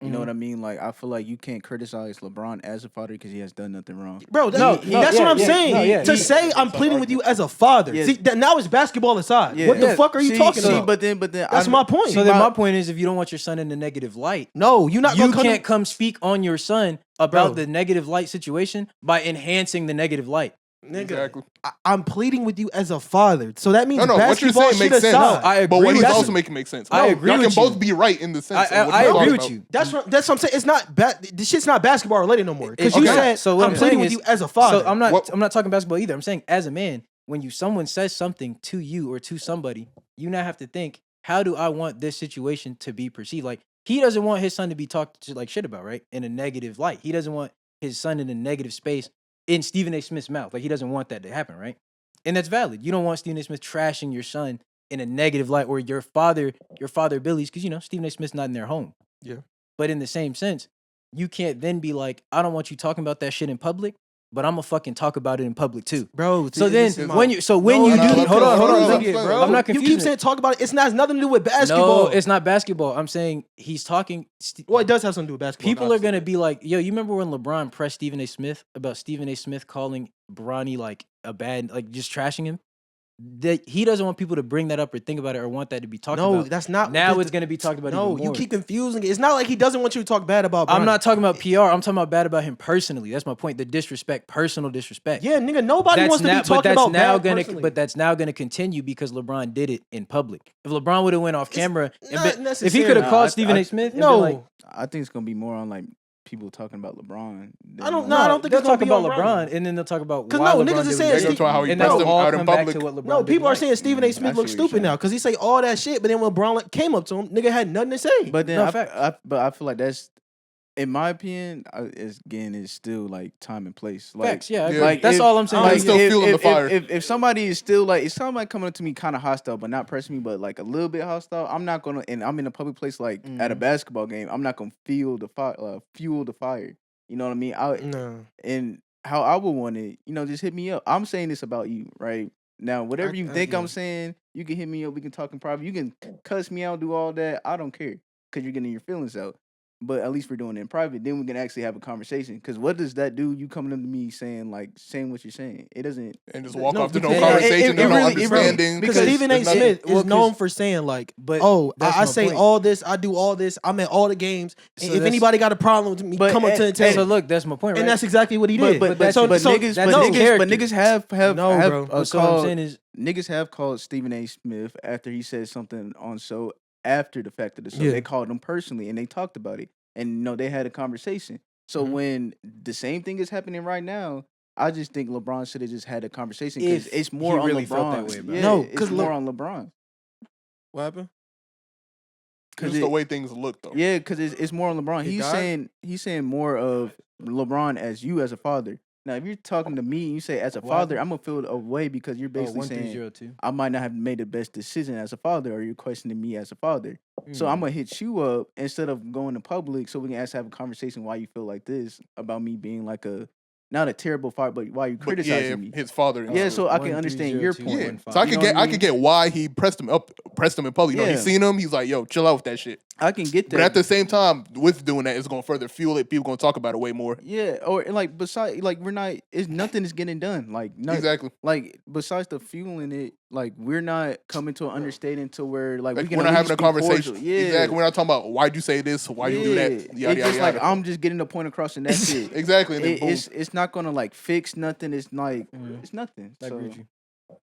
You know what I mean? Like I feel like you can't criticize LeBron as a father because he has done nothing wrong. Bro, that's what I'm saying. To say I'm pleading with you as a father. Yeah. See, now it's basketball aside. Yeah. What the Yeah. fuck are you talking about? But then That's my point. So then my point is, if you don't want your son in the negative light, No, you're not you gonna come can't come speak on your son about Bro. the negative light situation by enhancing the negative light. Nigga, Exactly. I'm pleading with you as a father. So that means No, what you're basketball saying shit makes sense. aside. I agree But what with he's you. also making makes sense. I agree Y'all can with both you. be right in the sense of what I you're agree talking with about. you. That's what I'm saying. It's not this shit's not basketball related no more. Because you Okay. said So what I'm I'm pleading saying with is- you as a father. So I'm not talking basketball either. I'm saying as a man, when someone says something to you or to somebody, you now have to think, how do I want this situation to be perceived? Like he doesn't want his son to be talked like shit about, right? In a negative light. He doesn't want his son in a negative space in Stephen A. Smith's mouth. Like he doesn't want that to happen, right? And that's valid. You don't want Stephen A. Smith trashing your son in a negative light, or your father Billy's, because Stephen A. Smith's not in their home. Yeah. But in the same sense, you can't then be like, I don't want you talking about that shit in public, but I'm gonna fucking talk about it in public too. Bro, So this then is when my- you hold on, keep hold on, going, bro. I'm not You confusing keep it. saying talk about it. It has nothing to do with basketball. No, it's not basketball. I'm saying he's talking. Well, it does have something to do with basketball. People are obviously. gonna be like, yo, you remember when LeBron pressed Stephen A. Smith about Stephen A. Smith calling Bronny like a bad, like just trashing him? That he doesn't want people to bring that up or think about it or want that to be talked about. No, that's not. Now it's gonna be talked about. No, even you more. keep confusing it. It's not like he doesn't want you to talk bad about. I'm Bronny. not talking about PR. I'm talking about bad about him personally. That's my point. The disrespect, personal disrespect. Yeah, nigga, nobody wants to be talking about bad personally. But that's now gonna continue because LeBron did it in public. If LeBron would have went off camera, and not if he necessary. could have Nah, called I- Stephen I- A. Smith, and no, been like, I think it's gonna be more on like people talking about LeBron. I don't than, know. like- I don't think they'll it's gonna talk be about on LeBron, Bronny. and then they'll talk about 'Cause why no, LeBron niggas is did saying what he Steve- did. Talk about how he and pressed that'll him all out in come back public. to what LeBron No, did people are like. saying Stephen A. I Smith see looks what you're stupid now saying. because he say all that shit, but then when LeBron came up to him, nigga had nothing to say. But then No, I, fact. but I feel like that's, in my opinion, it's still like time and place. Like, Facts, yeah, I agree. Like, That's if- all I'm saying. like, Like still fueling the fire. If somebody is still like, if somebody coming up to me kind of hostile, but not pressing me, but like a little bit hostile, I'm not gonna. And I'm in a public place, like at a basketball game, I'm not gonna fuel the fire. You know what I mean? No, And how I would want it, just hit me up. I'm saying this about you, right? Now, whatever you think yeah. I'm saying, you can hit me up. We can talk in private. You can cuss me out, do all that. I don't care because you're getting your feelings out. But at least we're doing it in private. Then we can actually have a conversation. Because what does that do? You coming up to me saying what you're saying. It doesn't. And just walk No, off to no because- conversation, it no really- understanding. because Because Stephen A. there's nothing- Smith well, is known 'cause- for saying like, but "Oh, that's I my say point. all this, I do all this, I'm at all the games. So And if that's- anybody got a problem with me, But- come up to the and- table." So look, that's my point, right? And that's exactly what he did. But that's- niggas, that's but his character. niggas have No, have bro. so what I'm called, saying is, niggas have called Stephen A. Smith after he said something on show after the fact of the show. Yeah. They called him personally and they talked about it. And they had a conversation. So Mhm. when the same thing is happening right now, I just think LeBron should have just had a conversation because If it's more he on really LeBron. felt that way about it. Yeah, No, it's 'cause more look- on LeBron. What happened? Just the way things look, though. Yeah, because it's more on LeBron. He He's saying more of LeBron as you as a father. Now, if you're talking to me, you say as a What father, happened? I'm gonna feel away because you're basically saying 1302. I might not have made the best decision as a father, or you're questioning me as a father. So I'm gonna hit you up instead of going to public, so we can actually have a conversation why you feel like this about me being like not a terrible father, but why you But criticizing yeah, me. his father. Yeah, so I can understand your 130215. point. So I You can know get what I I can get why he pressed him in public. Yeah. He's seen him. He's like, yo, chill out with that shit. I can get that. But at the same time, with doing that, it's gonna further fuel it. People gonna talk about it way more. Yeah, or and like besides, like we're not. It's nothing is getting done. Like Exactly. Like besides the fueling it, like we're not coming to an understanding to where like we Like can we're at not having least a be conversation. cordial. Yeah, Exactly. We're not talking about why'd you say this, why you do that. It's Yada just yada like yada. I'm just getting the point across and that's it. Exactly. And then boom. It's not gonna like fix nothing. It's like it's nothing. I So agree with you.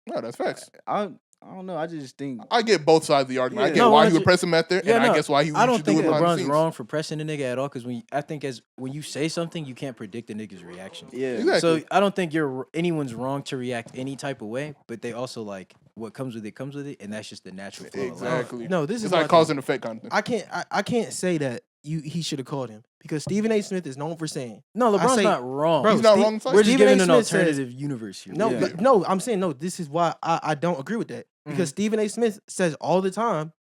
No, that's facts. I don't know. I just think I get both sides of the argument. I Yeah. get No, why I he would ju- press him at there, Yeah, and no, I guess why he I don't should do think it behind the LeBron's scenes. wrong for pressing the nigga at all because I think when you say something, you can't predict the nigga's reaction. yeah. Exactly. So I don't think anyone's wrong to react any type of way, but they also like what comes with it, and that's just the natural flow. of life. Exactly. No, this It's is like my cause thing. and effect kind of thing. I can't say that he should have called him because Stephen A. Smith is known for saying No, LeBron's say- not wrong. Bro, He's not Steve- wrong. We're just Stephen A. giving an Smith says- alternative universe here. no, Yeah. but no. I'm saying no. This is why I don't agree with that because Stephen A. Smith says all the time.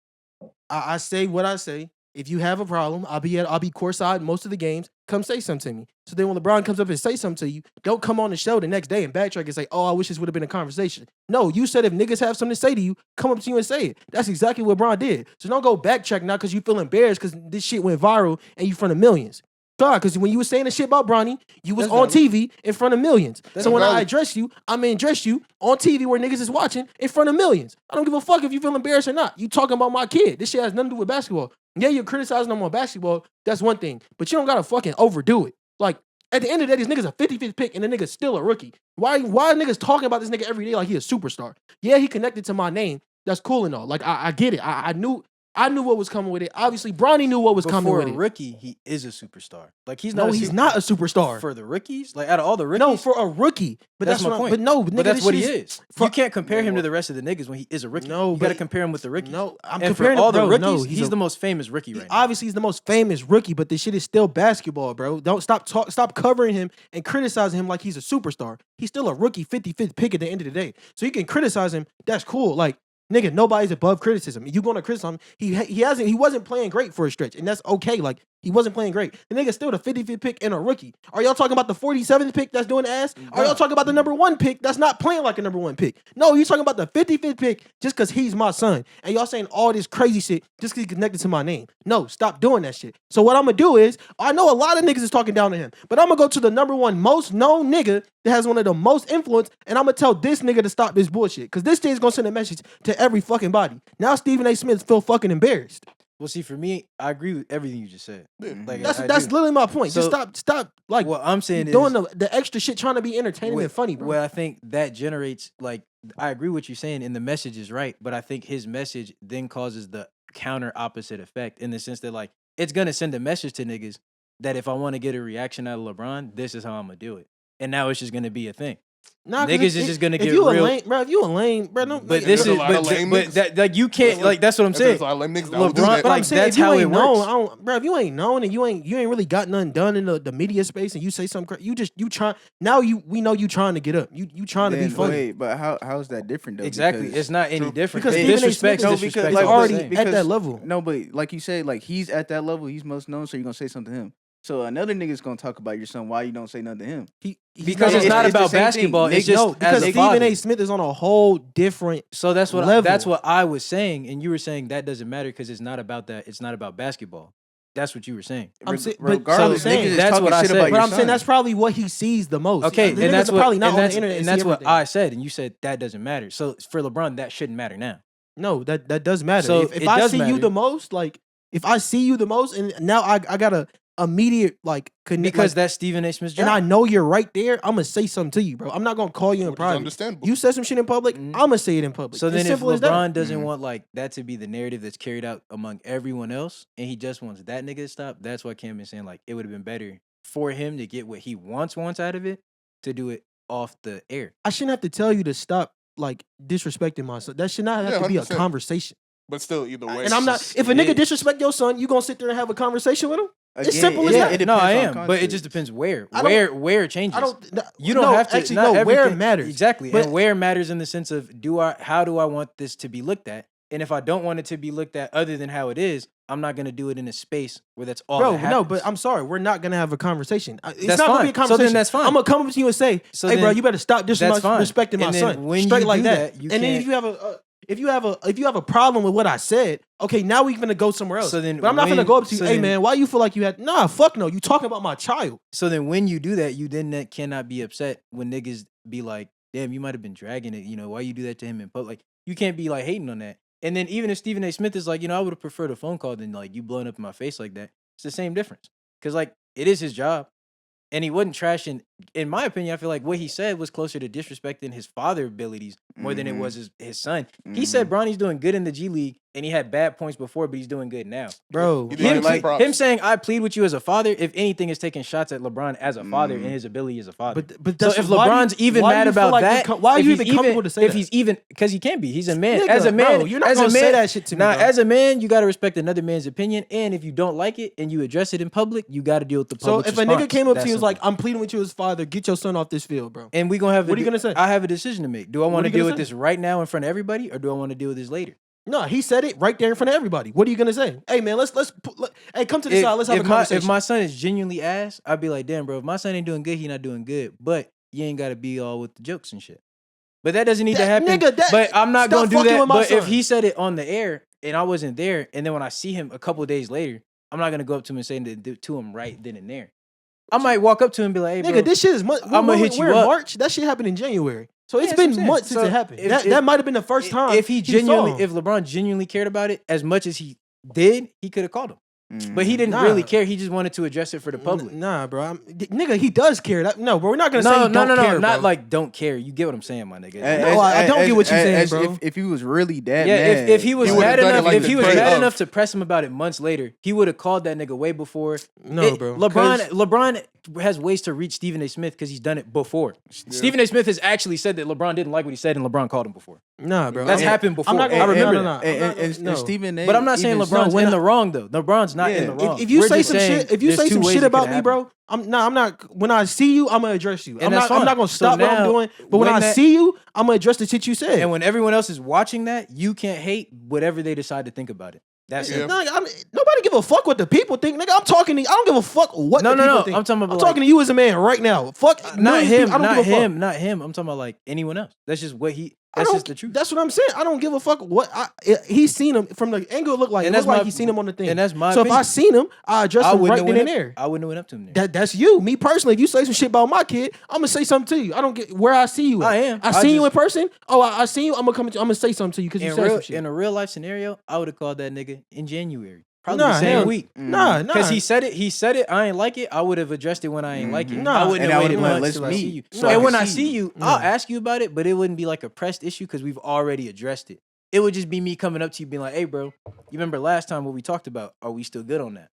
I say what I say. If you have a problem, I'll be courtside most of the games. Come say something to me. So then when LeBron comes up and say something to you, don't come on the show the next day and backtrack and say, "Oh, I wish this would have been a conversation." No, you said if niggas have something to say to you, come up to you and say it. That's exactly what LeBron did. So don't go backtrack now because you feel embarrassed because this shit went viral and you in front of millions. God, because when you was saying the shit about Bronny, you was That's on valid. TV in front of millions. That's So when I valid. address you, I'm gonna address you on TV where niggas is watching in front of millions. I don't give a fuck if you feel embarrassed or not. You talking about my kid. This shit has nothing to do with basketball. Yeah, you're criticizing them on basketball. That's one thing. But you don't gotta fucking overdo it. Like, At the end of the day, this nigga's a 55th pick and the nigga's still a rookie. Why niggas talking about this nigga every day like he a superstar? Yeah, he connected to my name. That's cool and all. Like, I get it. I knew what was coming with it. Obviously, Bronny knew what was coming with For a it. rookie, he is a superstar. Like, he's not. No, he's not a superstar. For the rookies, like out of all the rookies. No, for a rookie. But that's my what point. But no, nigga, But that's this what he shit is. You can't compare him to the rest of the niggas when he is a rookie. No, you got to but- compare him with the rookies. No, I'm and comparing for all bro, the rookies, no, he's the most famous rookie right now. Obviously, he's the most famous rookie, but this shit is still basketball, bro. Don't stop covering him and criticizing him like he's a superstar. He's still a rookie 55th pick at the end of the day. So you can criticize him. That's cool. Like, nigga, nobody's above criticism. You gonna criticize him? He wasn't playing great for a stretch, and that's okay. Like, he wasn't playing great. The nigga's still the 55th pick and a rookie. Are y'all talking about the 47th pick that's doing ass? Are y'all talking about the number 1 pick that's not playing like a number 1 pick? No, you talking about the 55th pick just because he's my son. And y'all saying all this crazy shit just because he's connected to my name. No, stop doing that shit. So what I'm gonna do is, I know a lot of niggas is talking down to him, but I'm gonna go to the number 1 most known nigga that has one of the most influence, and I'm gonna tell this nigga to stop this bullshit. Because this thing's gonna send a message to every fucking body. Now Stephen A. Smith feel fucking embarrassed. Well, see, for me, I agree with everything you just said. Like, That's I that's do. literally my point. So, Just stop like what I'm saying is doing the extra shit trying to be entertaining and funny, bro. What I think that generates, like, I agree with what you're saying, and the message is right, but I think his message then causes the counter opposite effect in the sense that, like, it's gonna send a message to niggas that if I want to get a reaction out of LeBron, this is how I'm gonna do it, and now it's just gonna be a thing. Nah, Niggas is just gonna if get you real. a lame, bro. If you a lame, bro, no. But like, this There's is, a lot of but, lame but niggas. that, like, you can't, like, that's what I'm saying. There's a lot of lame niggas that would do LeBron, that. But I'm saying, that's if you how it ain't known, works. I don't, bro. If you ain't known and you ain't really got nothing done in the media space, and you say something, you try. Now we know you trying to get up. You trying to be Then, funny. wait, but how is that different though? Exactly, Because- it's not any different. Because It Stephen A. Smith disrespects, is disrespects like all the already same. at that level. No, but like you said, like he's at that level. He's most known, so you're gonna say something to him. So another nigga's gonna talk about your son. Why you don't say nothing to him? Because it's not the about same thing. basketball. It's just No, because as a Stephen father. A. Smith is on a whole different. So that's what level. that's what I was saying, and you were saying that doesn't matter because it's not about that. It's not about basketball. That's what you were saying. I'm saying, but Regardless, so I'm saying, niggas is that's talking what I shit said. about But your I'm saying son. that's probably what he sees the most. Okay, The and niggas that's are what probably not and on that's, the internet. and see that's what everything. I said, and you said that doesn't matter. So for LeBron, that shouldn't matter now. No, that does matter. So if it I does see you matter. the most, like if I see you the most, and now I got a immediate like connect, Because like, that's Stephen A. Smith's job. and I know you're right there. I'm gonna say something to you, bro. I'm not gonna call you in Which is private. understandable. You said some shit in public. Mhm. I'm gonna say it in public. So It's then, if simple as that. LeBron doesn't want like that to be the narrative that's carried out among everyone else, and he just wants that nigga to stop, that's why Cam is saying like it would have been better for him to get what he wants out of it to do it off the air. I shouldn't have to tell you to stop like disrespecting my son. That should not have to be a 100%. conversation. But still, either way. And I'm not. If a it nigga is. disrespect your son, you gonna sit there and have a conversation with him? It's Again, simple as it- that. it No, depends I on am, but it context. just depends where I don't- where it changes. I don't. You don't no, have to. actually. not No, where everything- matters exactly, But- and where matters in the sense of how do I want this to be looked at, and if I don't want it to be looked at other than how it is, I'm not gonna do it in a space where that's all. Bro, that no, happens. but I'm sorry. We're not gonna have a conversation. It's That's not gonna be fine. a So then conversation. that's fine. I'm gonna come up to you and say, So "Hey, bro, then you better stop that's fine. disrespecting my And then son." when Straight you like do that. that, you And then can't- if you have a problem with what I said, okay, now we gonna go somewhere else. So then but I'm not gonna when- go up to you, so "Hey, then- man, why you feel like you had?" Nah, fuck no. You talking about my child? So then when you do that, you then cannot be upset when niggas be like, damn, you might have been dragging it. You know, why you do that to him in public? Like, you can't be like hating on that. And then even if Stephen A. Smith is like, I would have preferred a phone call than like you blowing up in my face like that. It's the same difference. Because like it is his job. And he wasn't trashing. In my opinion, I feel like what he said was closer to disrespecting his father abilities more than it was his son. He said Bronny's doing good in the G League, and he had bad points before, but he's doing good now. Bro, You didn't Him, give props. him saying, I plead with you as a father, if anything, is taking shots at LeBron as a father and his ability as a father. but So that's, if why do you- LeBron's even why do mad you feel about like that, why are if you he's even comfortable to say if that? he's even, because he can be. He's a man. Nigga, As a man, bro, you're not as a gonna man, say that shit to me, Nah, bro. as a man, you got to respect another man's opinion. And if you don't like it and you address it in public, you got to deal with the So public. if a nigga came up to you and was like, "I'm pleading with you as father, get your son off this field, bro." and we gonna have, What are you gonna say? I have a decision to make. Do I want are to you deal gonna with say? this right now in front of everybody, or do I want to deal with this later? No, he said it right there in front of everybody. What are you gonna say? Hey man, hey, come to the side. Let's have a conversation. If my son is genuinely ass, I'd be like, damn, bro, if my son ain't doing good, he not doing good. But you ain't gotta be all with the jokes and shit. But that doesn't need to happen. But I'm not stop gonna do fucking that. with my But if son. he said it on the air and I wasn't there, and then when I see him a couple days later, I'm not gonna go up to him and say to him right then and there. I might walk up to him and be like, hey, Nigga, bro, this shit is I'ma hit you we're in up. March. That shit happened in January. So Yeah, it's that's what I'm been saying. months since So it happened. if- That might have been the first time. if he saw genuinely, him. if LeBron genuinely cared about it as much as he did, he could have called him. But he didn't Nah. really care. He just wanted to address it for the public. Nah, bro. Nigga, he does care. No, bro, we're not gonna say No, he don't care, not bro. like don't care. You get what I'm saying, my nigga. No, I don't get what you're saying, bro. If he was really that Yeah, mad, if he was He would've mad done it enough, like if the he was day mad of. enough to press him about it months later, he would have called that nigga way before. No, bro. LeBron has ways to reach Stephen A. Smith because he's done it before. Stephen A. Smith has actually said that LeBron didn't like what he said, and LeBron called him before. Nah, bro. That's happened before. I'm not gonna, I remember no, that. no, no. and Stephen A. But I'm not saying even- LeBron's when in the wrong though. LeBron's not in Yeah. the wrong. If you We're say just some saying shit, if you there's say two some ways shit it about could me, happen. bro, I'm not. When I see you, I'm gonna address you. I'm that's not fine. gonna So stop what I'm now, doing. But when when I that- see you, I'm gonna address the shit you said. And when everyone else is watching that, you can't hate whatever they decide to think about it. That's Yeah. it. No, nobody give a fuck what the people think, nigga. I'm talking to you. I don't give a fuck what the people think. I'm talking about I'm talking to you as a man right now. Fuck not millions of him, people. I don't not give a fuck. him, not him. I'm talking about like anyone else. That's just what he. I That's don't- just the truth. That's what I'm saying. I don't give a fuck what he's seen him from the angle. It looked like And it that's looked like my- he's seen him on the thing. and that's my So if I opinion. seen him, I address I him wouldn't right have then went and up. there. I wouldn't have went up to him there. That's you. Me personally, if you say some shit about my kid, I'm gonna say something to you. I don't get where I see you at. I am. I I seen you in just- person. Oh, I seen you. I'm gonna come. I'm gonna say something to you because you said some shit. In a real life scenario, I would have called that nigga in January, probably Nah, the same hell- week. Nah, Because nah. he said it. He said it. I ain't like it. I would have addressed it when I ain't like it. Nah. I wouldn't And have I waited would've went, months let's till I meet, see you. so I And can when I see see you. you, I'll ask you about it, but it wouldn't be like a pressed issue because we've already addressed it. It would just be me coming up to you being like, "Hey, bro, you remember last time what we talked about? Are we still good on that?"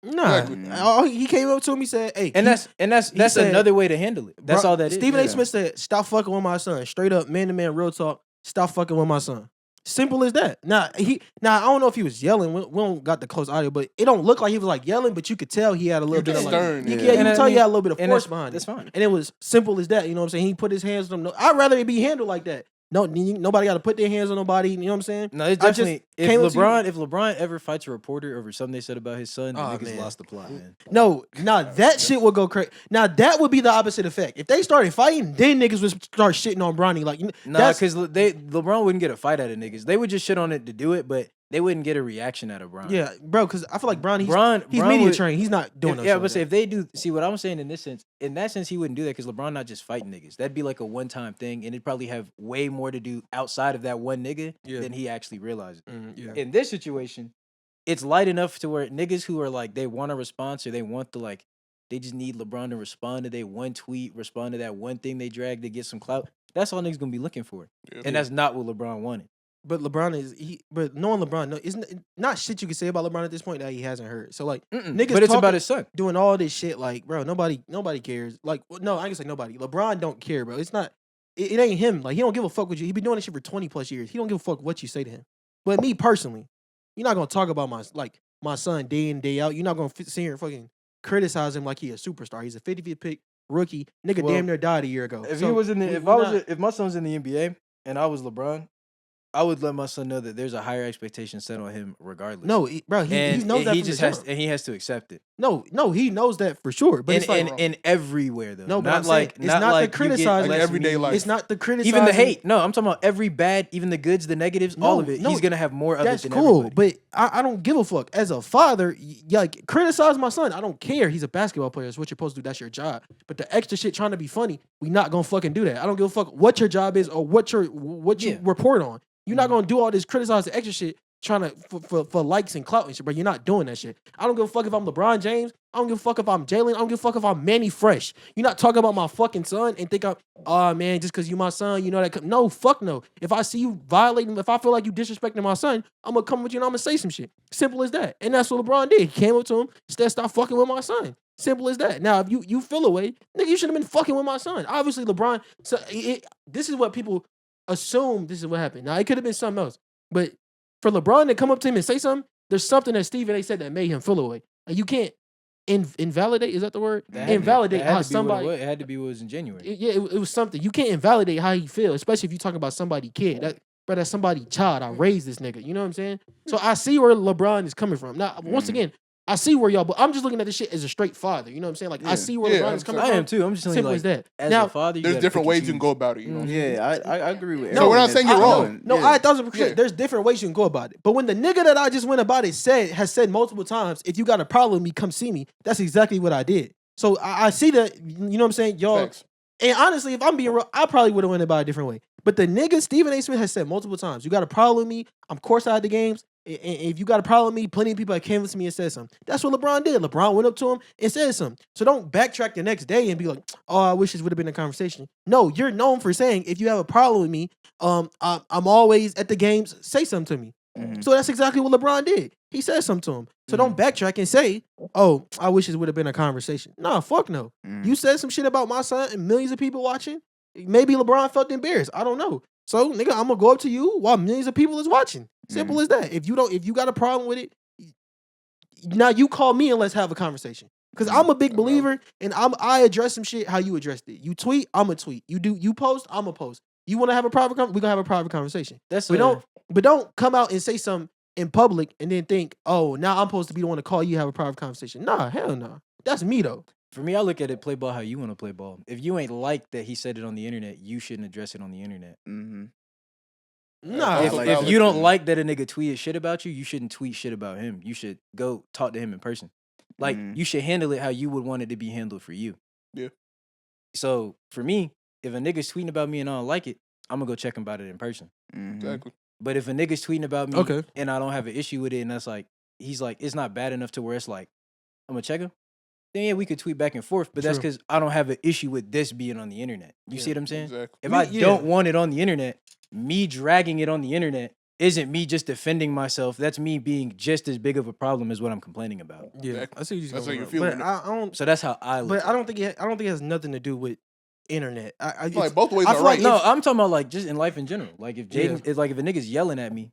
Nah. Exactly. He came up to him. He said, "Hey," And that's said- another way to handle it. That's all that is. Stephen A. Yeah. Smith said, "Stop fucking with my son." Straight up, man to man, real talk. Stop fucking with my son. Simple as that. Now I don't know if he was yelling. We don't got the close audio, but it don't look like he was like yelling. But you could tell he had a little You bit can of stern, like, yeah. yeah, you And can I tell he mean- had a little bit of and force that's- behind that's it. fine. And it was simple as that. You know what I'm saying? He put his hands on them. I'd rather it be handled like that. No, nobody got to put their hands on nobody. You know what I'm saying? No, it's I just definitely came up to you- if LeBron ever fights a reporter over something they said about his son, the Aw, niggas man. lost the plot, man. No, now that shit would go crazy. Now that would be the opposite effect. If they started fighting, then niggas would start shitting on Bronny. Like, Nah, that's because LeBron wouldn't get a fight out of niggas. They would just shit on it to do it, but they wouldn't get a reaction out of Bron. yeah, bro. Because I feel like Bronny, he's Bron media would- trained. He's not doing. no Yeah, shit but like say that. if they do, see what I'm saying in that sense, he wouldn't do that because LeBron not just fighting niggas. That'd be like a one-time thing, and it'd probably have way more to do outside of that one nigga Yeah. than he actually realizes. Yeah. In this situation, it's light enough to where niggas who are like they want a response or they want the like they just need LeBron to respond to their one tweet, respond to that one thing they dragged to get some clout. That's all niggas gonna be looking for, Yeah. and that's not what LeBron wanted. But LeBron but knowing LeBron, no, isn't not shit you can say about LeBron at this point that he hasn't heard. So like niggas But it's talking- about his son. doing all this shit, like, bro, nobody cares. Like, no, I ain't gonna say nobody. LeBron don't care, bro. It's not. It ain't him. Like, he don't give a fuck with you. He been doing this shit for 20 plus years. He don't give a fuck what you say to him. But me personally, you're not gonna talk about my son day in day out. You're not gonna sit here and fucking criticize him like he a superstar. He's a 55th pick rookie. Nigga Well, damn near died a year ago. If So, he was in the, we- if we I was, not- if my son was in the NBA and I was LeBron, I would let my son know that there's a higher expectation set on him regardless. no, bro, he knows that he from just the has, jump. and he has to accept it. No, he knows that for sure. But it's like in everywhere though. no, but not I'm saying like it's not not the like you get criticizing. less Like everyday meat. life. it's not the criticizing. Even the hate. No, I'm talking about every bad, even the goods, the negatives, all No, of it. no, He's gonna have more of That's it than cool, everybody. but I don't give a fuck. As a father, like criticize my son. I don't care. He's a basketball player. It's what you're supposed to do. That's your job. But the extra shit trying to be funny, we not gonna fucking do that. I don't give a fuck what your job is or what you Yeah. report on. You're not gonna do all this criticize the extra shit trying to for likes and clout and shit, but you're not doing that shit. I don't give a fuck if I'm LeBron James. I don't give a fuck if I'm Jadyn. I don't give a fuck if I'm Manny Fresh. You're not talking about my fucking son and think I'm, oh man, just because you my son, you know that. No, fuck no. If I see you violating, if I feel like you disrespecting my son, I'm gonna come with you and I'm gonna say some shit. Simple as that. And that's what LeBron did. He came up to him, said, stop fucking with my son. Simple as that. Now, if you feel away, nigga, you should have been fucking with my son. Obviously, LeBron. So this is what people assume. This is what happened. Now, it could have been something else, but for LeBron to come up to him and say something, there's something that Stephen A. said that made him feel away. Like, you can't invalidate. Is that the word? That had to- Invalidate that had how to be what somebody. it had to be what was in January. It was something. You can't invalidate how he feel, especially if you talking about somebody kid. That's somebody child. I raised this nigga. You know what I'm saying? So I see where LeBron is coming from. Now, once again, I see where y'all, but I'm just looking at this shit as a straight father. You know what I'm saying? Like, I see where Yeah, LeBron is coming I from. am too. I'm just telling you, Simple like, as that. as Now, a father, you There's gotta different pick and ways you can choose. go about it, you know. Yeah, I agree with. So we're not everything saying that's you're going wrong. on. No, Yeah. 1,000%. Yeah. There's different ways you can go about it. But when the nigga that I just went about it has said multiple times, if you got a problem with me, come see me. That's exactly what I did. So I see that, you know what I'm saying? Y'all, Facts. and honestly, if I'm being real, I probably would have went about it a different way. But the nigga, Stephen A. Smith, has said multiple times, you got a problem with me, I'm courtside the games. if you got a problem with me, plenty of people have canvassed me and said something. That's what LeBron did. LeBron went up to him and said something. So don't backtrack the next day and be like, oh, I wish this would have been a conversation. No, you're known for saying, if you have a problem with me, I'm always at the games, say something to me. So that's exactly what LeBron did. He said something to him. So don't backtrack and say, oh, I wish this would have been a conversation. Nah, fuck no. You said some shit about my son and millions of people watching. Maybe LeBron felt embarrassed. I don't know. So, nigga, I'm gonna go up to you while millions of people is watching. Simple as that. If you got a problem with it, now you call me and let's have a conversation. Because I'm a big believer and I address some shit how you addressed it. You tweet, I'm a tweet. You post, I'm a post. You want to have a private we're gonna have a private conversation. But don't come out and say something in public and then think, oh, now I'm supposed to be the one to call you have a private conversation. Nah, hell no. That's me though. For me, I look at it, play ball how you want to play ball. If you ain't like that he said it on the internet, you shouldn't address it on the internet. Nah. If you don't like that a nigga tweeted shit about you, you shouldn't tweet shit about him. You should go talk to him in person. Like, you should handle it how you would want it to be handled for you. Yeah. So, for me, if a nigga's tweeting about me and I don't like it, I'm gonna go check him about it in person. Exactly. But if a nigga's tweeting about me and I don't have an issue with it, and that's like, he's like, it's not bad enough to where it's like, I'm gonna check him, then yeah, we could tweet back and forth. But that's because I don't have an issue with this being on the internet. You see what I'm saying? Exactly. If I don't want it on the internet, me dragging it on the internet isn't me just defending myself. That's me being just as big of a problem as what I'm complaining about. Yeah, Exactly. I see what you're That's how saying. you feel. But I don't. So that's how I look. But I don't think it has nothing to do with internet. Like both ways I are feel right. like No, I'm talking about like just in life in general. Like if Jadyn, it's like if a nigga's yelling at me,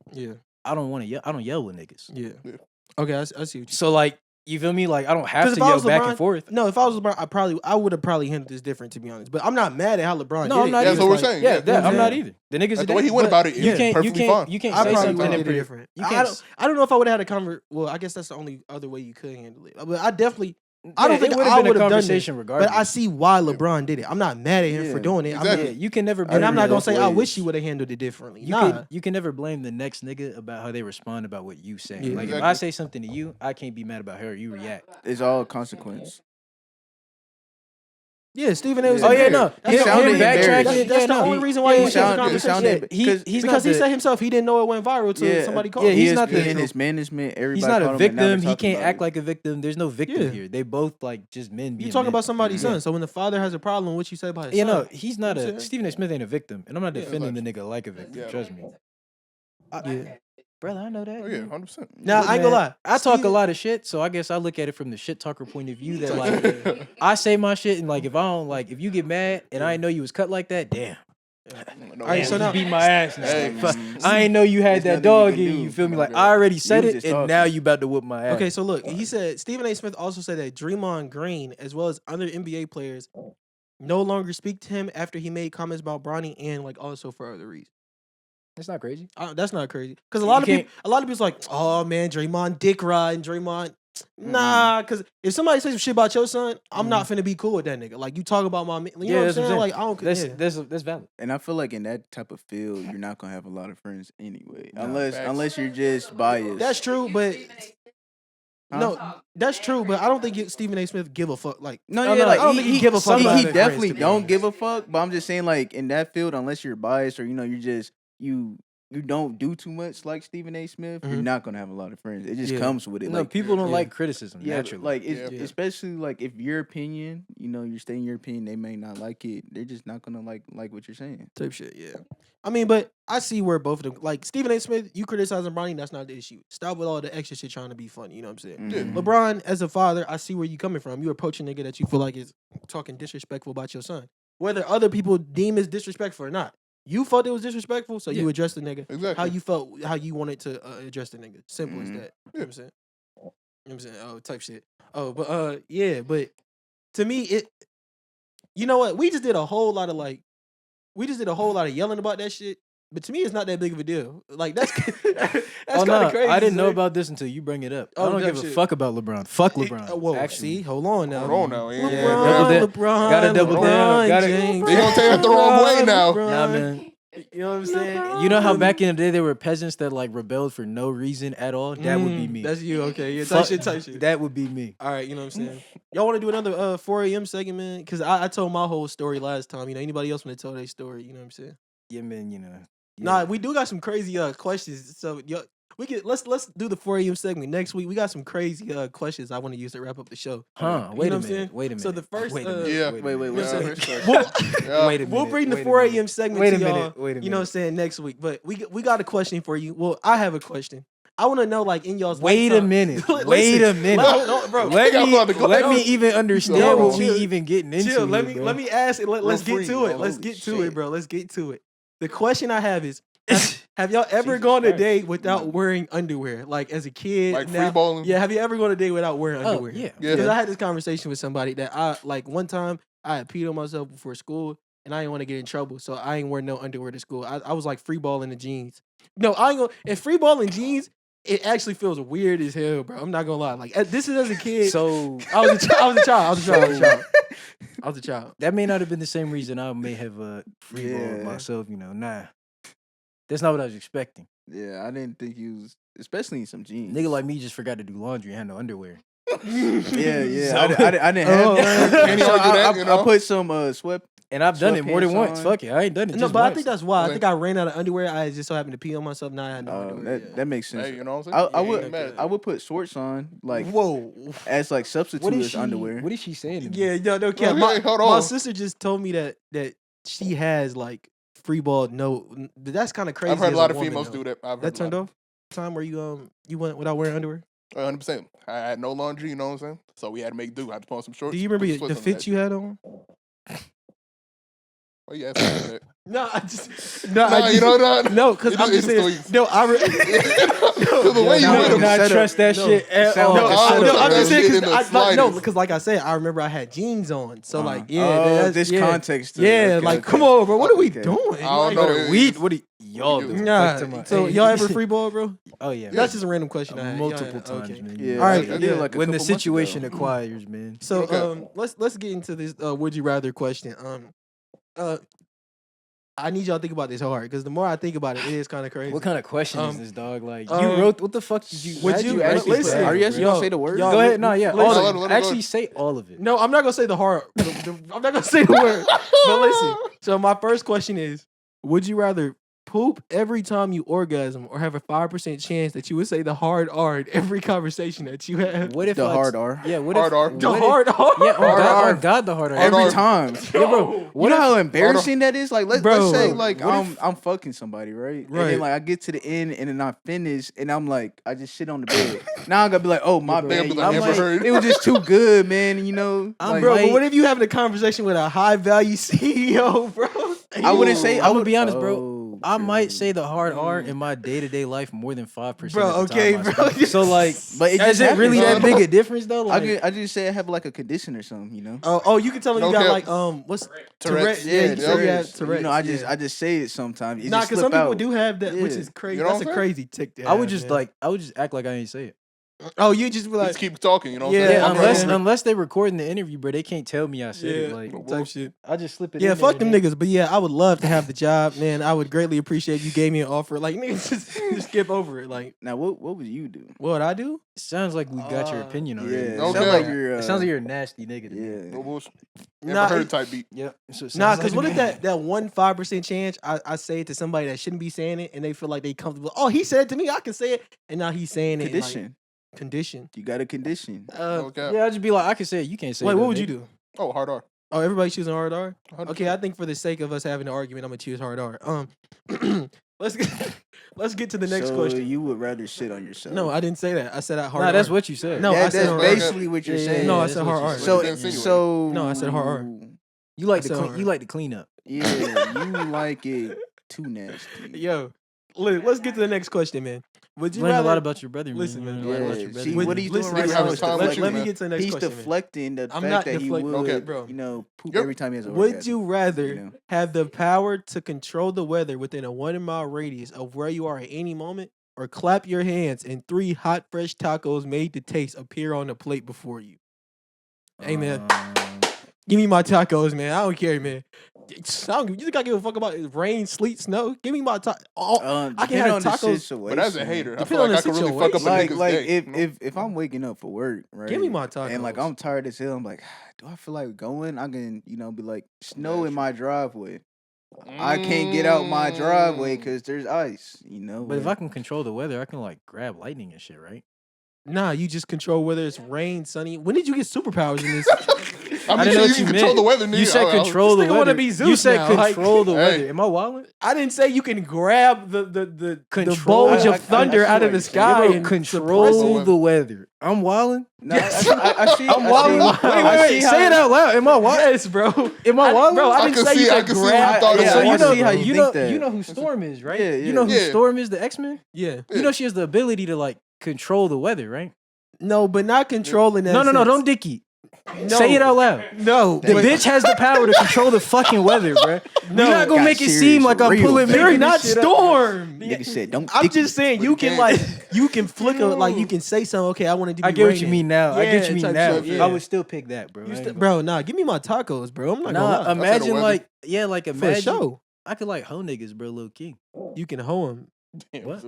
I don't want to yell. I don't yell with niggas. Yeah. Okay, I see what you. So like, you feel me? Like I don't have to if I yell was back LeBron- and forth. No, if I was LeBron, I would have probably handled this different, to be honest. But I'm not mad at how LeBron No, did I'm it. not That's either. what we're Like, saying. Yeah, Yeah, that, I'm yeah. not either. The niggas That's the way he went about it. You can't. Perfectly fine. You can't I say probably something would have and did it pre- different. You I can't. don't know if I would have had a Well, I guess that's the only other way you could handle it. But I definitely. I Yeah, don't think it would've I been a would have done this. conversation regardless. But I see why LeBron did it. I'm not mad at him for doing it. Exactly. Yeah, you can never. And I'm not gonna both say I ways. wish he would have handled it differently. You can never blame the next nigga about how they respond about what you say. Yeah. Like if Exactly. I say something to you, I can't be mad about how you react. It's all consequence. Yeah, Stephen A. was Yeah. Oh in yeah, there. no, That's him the only- backtracking. That's yeah, the no, only reason why he he should have sounded- conversation. because he's Because not he the, said himself he didn't know it went viral till somebody called yeah, him. he's not the- his management. Everybody he's not called a him, and now they're victim. He talking can't about act it. like a victim. There's no victim Yeah. here. They both like just men being. You talking men. about somebody's Mhm. son. So when the father has a problem, what you say about his You son? know, he's not You know what I'm a saying? Stephen A. Smith ain't a victim, and I'm not Yeah, defending the like- nigga like a victim. Yeah. Trust me, Yeah. brother. I know that. Oh yeah, 100%. Now I ain't gonna lie. I talk a Steven- lot of shit, so I guess I look at it from the shit talker point of view. That like, I say my shit, and like if I don't like, if you get mad and I ain't know you was cut like that, damn. All right, so now beat my ass now. Hey, Fuck, I ain't know you had There's that nothing you dog can in you. do. You feel me? Like Yeah. I already said was it, just and talking. now you about to whoop my ass. Okay, so look, he said Stephen A. Smith also said that Draymond Green, as well as other NBA players, no longer speak to him after he made comments about Bronny and like also for other reasons. it's not crazy. That's not crazy because a lot of You can't- people's like, oh man, Draymond dick riding, Draymond. Nah, because if somebody says some shit about your son, I'm not finna be cool with that nigga. Like you talk about my, you know what I'm that's what I'm saying? saying. Like I don't. That's valid. And I feel like in that type of field, you're not gonna have a lot of friends anyway, Nah, unless facts. you're just biased. That's true, but Huh? no, that's true. But I don't think Stephen A. Smith give a fuck. Like No, I yeah, don't like know, I don't think he give a fuck. He about his friends, definitely to be don't honest. give a fuck. But I'm just saying, like in that field, unless you're biased or you're just you don't do too much like Stephen A. Smith, you're Mhm. not gonna have a lot of friends. It just Yeah. comes with it. No, Like people don't yeah. like criticism yeah, naturally. like it's, Yeah. especially like if your opinion, you're stating your opinion, they may not like it. They're just not gonna like what you're saying. Type shit, yeah. I mean, but I see where both of them, like Stephen A. Smith, you criticizing Bronny, that's not the issue. Stop with all the extra shit trying to be funny. You know what I'm saying? Yeah. Mhm. LeBron, as a father, I see where you coming from. You approach a nigga that you feel like is talking disrespectful about your son, whether other people deem it disrespectful or not. You felt it was disrespectful, so you Yeah. addressed the nigga Exactly. how you felt, how you wanted to address the nigga. Simple as Mhm. that. You know what I'm saying? You know what I'm saying? Oh, type shit. Oh, but yeah, but to me, you know what? We just did a whole lot of yelling about that shit. But to me, it's not that big of a deal. Like that's that's oh kind no, of crazy. I didn't to know say. about this until you bring it up. Oh, I don't dumb give a shit. fuck about LeBron. Fuck LeBron. Whoa, actually. see, hold on now. Hold on now. Yeah. Yeah, LeBron, double LeBron, gotta double LeBron down. Gotta- James. They gonna take it the wrong way now. LeBron. Nah, man. You know what I'm saying? You know how back in the day there were peasants that like rebelled for no reason at all? That would be me. That's you, okay? Yeah, Fuck- type shit. That would be me. All right, you know what I'm saying? Y'all want to do another 4 a.m. segment? Because I told my whole story last time. You know, anybody else want to tell their story? You know what I'm saying? Yeah, man. You know. Nah, we do got some crazy questions. So, let's do the 4 a.m. segment next week. We got some crazy questions I want to use to wrap up the show. Huh? You Wait know a what I'm saying? minute. Wait a minute. So the first, Wait a minute. Yeah. Wait. Wait, Yeah. first question. Yeah. Wait a minute. We'll bring the wait a 4 minute. a.m. segment Wait to a y'all. minute. Wait a You know what I'm minute. saying, next week. But we got a question for you. Well, I have a question. I want to know, like, in y'all's Wait a lifetime- minute. Listen, Wait a minute. hold on, bro. Let Y'all about to go- me even understand No, what we chill. even getting into. Chill. Let here, me bro. ask it. Let's get free, to yo. it. Let's Holy get to it, shit. bro. Let's get to it. The question I have is, have y'all ever Jesus gone a Christ. day without No. wearing underwear? Like as a kid, Like now- free balling. Yeah, have you ever gone a day without wearing Oh, underwear? yeah. Yeah. Because I had this conversation with somebody that I like one time I had peed on myself before school and I didn't want to get in trouble, so I ain't wear no underwear to school. I was like free balling the jeans. No, I ain't gonna. If free balling jeans, it actually feels weird as hell, bro. I'm not gonna lie. Like this is as a kid. So I was a child. that may not have been the same reason I may have freeballed Yeah. myself. Nah, that's not what I was expecting. Yeah, I didn't think you was, especially in some jeans. Nigga like me just forgot to do laundry and had no underwear. Yeah. So- I didn't have Oh, none. Can't So argue that, you I know? put some sweat. And I've done it more than Sweatpants once. on. Fuck it, I ain't done it. No, just but I once. think that's why. I Okay. think I ran out of underwear. I just so happened to pee on myself. Now I had no underwear. That makes sense. Hey, you know what I'm saying? I You would ain't mad. I would put shorts on like Whoa. as like substitute What is as she? underwear. What is she saying? To me? Yeah, no, cap. Okay, hold My on. sister just told me that she has like free ball. No, that's kind of crazy. I've heard as a lot of woman, females though. do that. I've heard That turned off. Time where you went without wearing underwear. 100%. I had no laundry, you know what I'm saying? So we had to make do. I had to put on some shorts. Do you remember put some the sweats on fit that. you had on? Oh, yeah, that's that. No, I just Nah, you know what? no, because It I'm is- just it's saying. the No, I Because the way you I with do them. not Set up. trust that No. shit at Sound all. like a no, setup. I'm just That shit saying in the sliders. because like I said, I remember I had jeans on, so like yeah, Oh, that's, this yeah. context. Yeah, like come on, bro, what are we Okay. doing? I don't Like, know. What are we? What are y'all do? doing? Nah, Fuck to my- so Hey. y'all ever free ball, bro? Oh yeah, That's just a random question. I had. multiple Yeah, times, okay. man. Yeah, All right, I did yeah. like a When the couple months ago. situation acquires, man. So Okay. let's get into this would you rather question. I need y'all to think about this hard because the more I think about it, it is kind of crazy. What kind of question is Um, this, dog? Like um, you wrote? What the fuck did you? would how'd you actually listen? put that, Are you bro? actually gonna say the word? Yo, Go ahead. No, yeah. listen. All Let of him it. go. Actually, say all of it. No, I'm not gonna say the hard. I'm not gonna say the word. But listen. So my first question is: would you rather poop every time you orgasm, or have a 5% chance that you would say the hard R in every conversation that you have? What if The I- hard R. Yeah. What Hard if R. The what if- hard R. Yeah. Hard R. On God, the hard R. Hard Every R. time. Yeah, bro. You know how embarrassing that is? Like let's Bro, say like what if- I'm fucking somebody, right? And Right. then like I get to the end and then I finish and I'm like I just shit on the bed. Now I'm gonna be like, oh my bro. bad. They'll be you like, know, I'm Amber like- Heard. it was just too good, man. You know, I'm like, Bro, Like- but what if you having a conversation with a high value CEO, bro? I wouldn't say. I'm gonna be honest, bro. Oh, I might true. say the hard R in my day-to-day life more than 5%. Bro, of the okay, time I bro. spend. So like, But it is just it really happens. that big a difference though? I Like, just, I just say I have like a condition or something, you know. Oh, you can tell me you No got cap. like what's Tourette's. Yeah, you said you have Tourette's. Tourette's. You know, yeah. I just say it sometimes. It Nah, just because some slip people out. do have that, which Yeah. is crazy. You know That's what a I'm crazy tick. To I would have, just man. like, I would just act like I ain't say it. Oh, you just be like, Just keep talking, you know what I'm Yeah, saying? Yeah, I'm unless over it. unless they recording the interview, bro, they can't tell me I said it. yeah, Like, type shit. I just slip it. Yeah, in fuck there, them man. niggas. But yeah, I would love to have the job, man. I would greatly appreciate if you gave me an offer. Like niggas, just skip over it. Like, Now, what would you do? what would I do? It sounds like we got your opinion already. Yeah, man. it Okay. sounds like you're. It sounds like you're a nasty nigga. To me. Yeah. No bullshit. Amber Nah, Heard type beat. Yep. So it Nah, sounds because like what me. if that 5% chance I say it to somebody that shouldn't be saying it and they feel like they comfortable? Oh, he said it to me, I can say it, and now he's saying it. Condition. Condition. You got a condition. Okay. Yeah, I'd just be like, I can say it. You can't say it. Wait, though, what would nigga. you do? Oh, hard R. Oh, everybody choosing hard R. 100%. Okay, I think for the sake of us having an argument, I'm gonna choose hard R. Let's get to the next So question. you would rather shit on yourself? No, I didn't say that. I said I hard Nah, R. that's what you said. No, I That's said hard R. basically what you're Yeah, saying. No, I that's said what hard you R. said. So What you insinuating? so No, I said hard R. You like I to said clean. hard. You like to clean up. Yeah, you like it too nasty. Yo, let's get to the next question, man. Would you You learned a rather? lot about your brother. Listen, man. man. You learned a lot about Yeah, your brother. see, Would- what he's listen, doing right listen, now is time let, with you, let me man. get to the next he's question. man. deflecting the I'm fact not that he deflecting. would, Okay. Bro. you know, poop Yep. every time he has a Would orgasm, you rather you know? have the power to control the weather within a 1 mile radius of where you are at any moment, or clap your hands and 3 hot, fresh tacos made to taste appear on the plate before you? Hey, man. Give me my tacos, man. I don't care, man. You think I give a fuck about rain, sleet, snow? Give me my tacos. I can Depending have on the tacos. situation. But as a hater, I Depending feel on like I the could really fuck up a situation. nigga's like day. if, you know? if I'm waking up for work, right? Give me my And like tacos. I'm tired as hell. I'm like, do I feel like going? I can, be like, snow in my driveway. I can't get out my driveway because there's ice. You know. But if I can control the weather, I can like grab lightning and shit, right? Nah, you just control whether it's rain, sunny. When did you get superpowers in this? I didn't know what you you control meant. the weather, nigga. You said control the This nigga wanna weather. be You Zeus said now, like- control the weather. Hey. Am I wilding? I didn't say you can grab the Control- bulge I of thunder see out what of the you're saying. sky Bro, and control suppress it. the weather. I'm wilding. No, I see. I'm wilding. Wait. Say it out loud. Am I wilding? Yes, bro. Am I wilding? Bro, I I didn't can say see- you I could can see what grab. you thought it yeah, was. I you know, see how you think that. You know who Storm is, right? Yeah, You know who yeah. Storm is, the X-Men? Yeah. You know she has the ability to like control the weather, right? No, but not controlling that. No, sense. don't dicky. No. Say it out loud. No, The but- bitch has the power to control the fucking weather, bro. No, You're not gonna got make it serious seem like I'm real pulling fast. You're making not this shit up. Storm. Nigga said, don't. I'm dick just saying But you you can can't. like you can flick a like you can say something. Okay, I want to do. I get what you mean now. I get what you mean type now. shit, yeah. I would still pick that, bro. Bro, nah, give me my tacos, bro. I'm not gonna Nah, lie. imagine weather. like like For imagine sure, I could like hoe niggas, bro, low key. you can hoe him. Damn, What?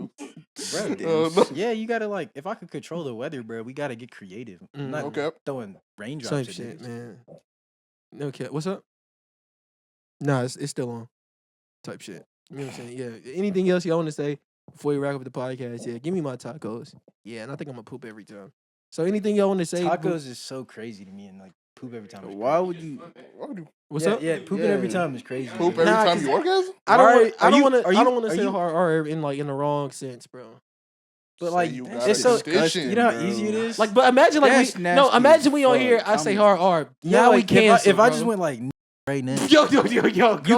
Zeus. Bro, No. yeah, you gotta like if I could control the weather, bro, we gotta get creative. Mm. Not Okay. throwing raindrops Same at shit, niggas. man. Okay, what's up? Nah, it's still on. Type shit. You know what I'm saying? Yeah. Anything else y'all want to say before we wrap up the podcast? Yeah, give me my tacos. Yeah, and I think I'm gonna poop every time. So anything y'all want to say? Tacos is so crazy to me and like poop every time. Is Why crazy. would you? Why would you What's yeah, up? Yeah, pooping Yeah. every time is crazy. poop bro. every Nah, time 'cause- you orgasm? I don't Why want. are I don't you- want to. are I you- don't want to are say you- hard R in like in the wrong sense, bro. But Say like you it's got so a condition, you know how bro. easy it is. Like, but imagine like That's we, nasty no. Imagine as we on fuck. here. I say I'm- hard R. yeah, Now we like, can't. if I just went like right now. yo, You come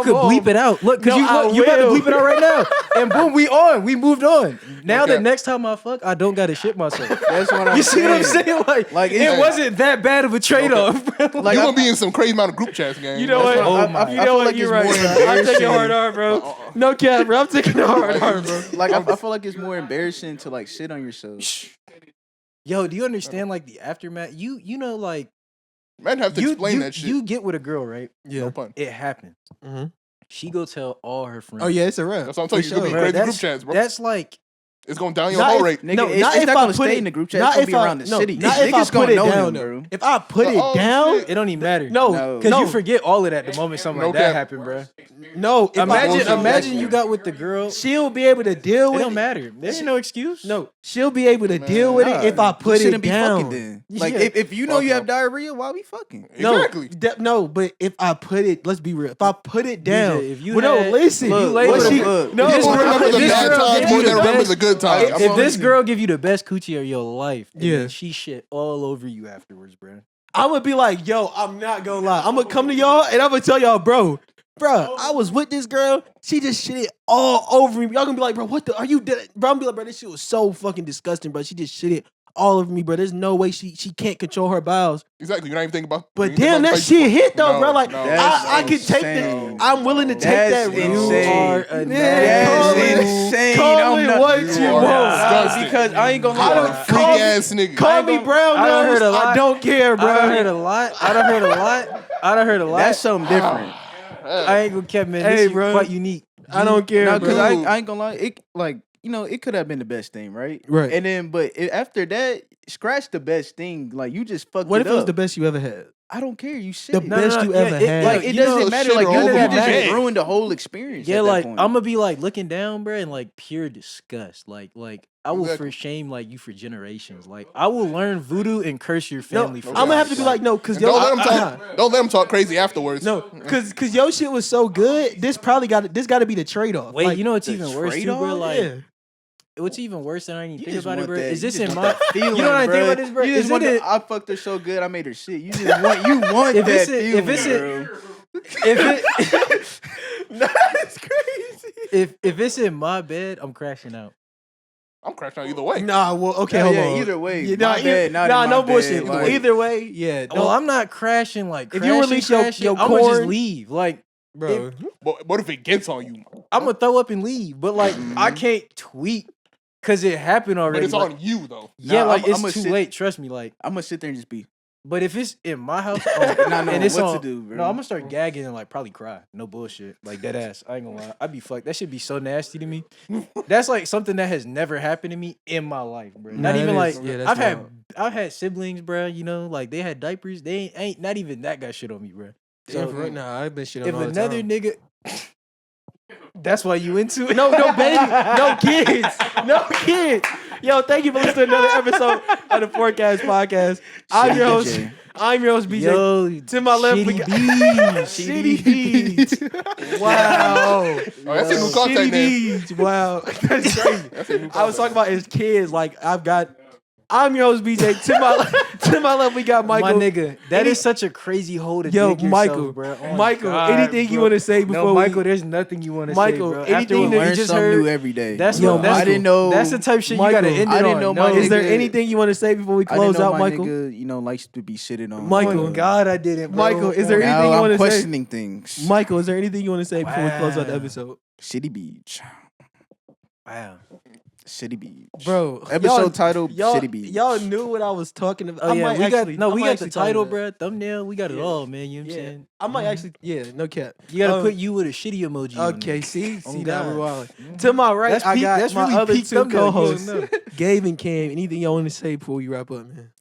could bleep on. it out. Look, No, cause you about to will. bleep it out right now. And boom, we on. We moved on. Now Okay. the next time I fuck, I don't gotta shit myself. That's what I'm You see what I'm saying? Like, it it's- wasn't that bad of a trade off, bro. Like, You're I- gonna be in some crazy amount of group chats, gang. You know what? That's Oh I- my- I You feel know what? like You're it's right. more Bro. I'm taking embarrassing. hard R, bro. No cap, bro. I'm taking the hard R, bro. Like I feel like it's more embarrassing to like shit on yourself. Yo, do you understand like the aftermath? You know like Men have to explain that shit. You get with a girl, right? Yeah. No pun. It happens. Mm-hmm. She go tell all her friends. Oh yeah, it's a wrap. That's what I'm telling you. For You're gonna sure. be crazy Bro, group chats, bro. That's like It's going down your Not whole if- rate. Nigga, No, it's, not it's if not I gonna put stay it- in the group chat. not It's gonna if be I- around the no, city. not if I Niggas put gonna it know down, him, though. bro. If I put it Oh, down, shit. it don't even matter. no, No. Because no, you forget all of that the moment something No like that cap. happened, bro. no. If I- bullshit. Imagine you got with the girl. she'll be able to deal It with don't it. matter. There ain't no excuse. No, she'll be able to Man, deal with Nah, it if I you put it shouldn't be down. fucking then. Like Yeah. if you know Fuck you no. have diarrhea, why we fucking? Exactly. No, but if I put it, let's be real. If I put it down, if you well, no, had- listen. Look, what look, she, look. no, People girl- remember the this bad girl times gave more you than the remember best- the good times. I'm If on this it. girl give you the best coochie of your life, and Yeah. then she shit all over you afterwards, bro. I'm gonna be like, yo, I'm not gonna lie. I'm gonna come to y'all and I'm gonna tell y'all, bro, I was with this girl. She just shit it all over me. Y'all gonna be like, bro, what the? Are you dead? Bro, I'm gonna be like, bro, this shit was so fucking disgusting, bro. She just shit it all over me, bro. There's no way she can't control her bowels. Exactly. You're not even thinking about. But you damn, think that about shit hit though, No, bro. Like, no. I could take insane. that. I'm willing to take That's that risk. insane. You are a Yeah, call That's it- insane. Call I'm it not- what You you are want. disgusting. Because I ain't gonna I lie. don't- Freak Call me- ass nigga. Call me brown I done nose. heard a lot. I don't care, bro. I done heard a lot. I done heard a lot. That's something different. I ain't gonna keep man. Hey, This is bro. quite unique. I don't care, No, bro. because I ain't gonna lie. It like it could have been the best thing, right? Right. And then, but after that, scratch the best thing. Like you just fucked What it if it was up. the best you ever had? I don't care. You shit. The it. best you ever had. Like it you know, doesn't shit matter. Like all you over just my bed. ruined the whole experience. Yeah, at like that I'm point. gonna be like looking down, bro, and like pure disgust. Like I will Exactly. for shame like you for generations. Like I will learn voodoo and curse your No, family. I'm for gonna life. have to be like, no, because And don't let them talk. Don't let them talk crazy afterwards. No, because your shit was so good. This probably got to be the trade off. Wait, like, you know what's the even worse too, trade-off? bro? Like yeah. what's even worse than I didn't You think just about it, want bro? that- Is you this just in want my? that feeling, You know what I think bruh. about this, bro? You just Is want it? I fucked her so good, I made her shit. You just want If that it's feeling, if it's bro. if it That's crazy. if it's in my bed, I'm crashing out. I'm crashing out either way. Nah, well, okay, Yeah, hold yeah, on. either way, Yeah, my nah, bad, not in nah, my no bed, bullshit. like- Either way, yeah. Well, I'm not crashing like If you crashing, release your crashing. your I'm gonna just corn- leave. Like bro. But what if it gets on you? I'm gonna throw up and leave. But like I can't tweet because it happened already. But it's like, on you though. yeah, Nah, like I'ma it's too sit- late. Trust me. Like, I'm gonna sit there and just be. but if it's in my house, Nah, no, and it's what on, to do, bro? no, I'm gonna start gagging and like probably cry. No bullshit, like dead ass. I ain't gonna lie. I'd be fucked. That should be so nasty to me. That's like something that has never happened to me in my life, bro. Nah, Not that even like is- yeah, that's wild. I've had siblings, bro. You know, like they had diapers. They ain't not even that got shit on me, bro. So So right now, I've been shit on if all the another time. nigga, That's why you into it? No, baby. No kids. No kids. Yo, thank you for listening to another episode of the FourCast podcast. I'm your host. BJ. I'm your host, BJ. Yo, To my left, we Shitty got Bees. Shitty Bees. Wow. Oh, that's a new contact Shitty name. Bees. Wow. That's crazy. That's a new I was contact talking about as kids. Like I'm your host, BJ. To my left, we got Michael. My nigga, that is such a crazy hole to Yo, dig yourself, Michael, bro. Oh my Michael, God, anything you bro. want to say before No, we? Michael, there's nothing you want to say, Michael, bro. anything After that what you we Learn just something heard, new every day. that's Yo, what that's I didn't know. That's the type of shit Michael, you gotta end it I didn't on. know No, my Is there nigga- anything you want to say before we I didn't close know out, my Michael? nigga, likes to be shitted on. Michael, Oh my God, I didn't, bro. Michael, is there Oh, anything Now you wanna I'm say? questioning things. Michael, is there anything you want to say before we close out the Wow. episode? Shitty Beach. Wow. Shitty Beach. Bro, Episode title, y'all, Shitty Beach. y'all knew what I was talking about. Oh I yeah, might we actually, got I we might got actually the tell you title, that. bro. Thumbnail, we got it Yeah. all, man. You know what I'm Yeah, saying? I might Mhm. actually, no cap. You gotta put you with a shitty emoji. on Okay, there. see, Oh, now God. we're wilding. Mhm. To my right, That's I peak- got that's my really other peak two thumbnail, you don't co-hosts, know. Gabe and Cam. Anything y'all want to say before we wrap up, man?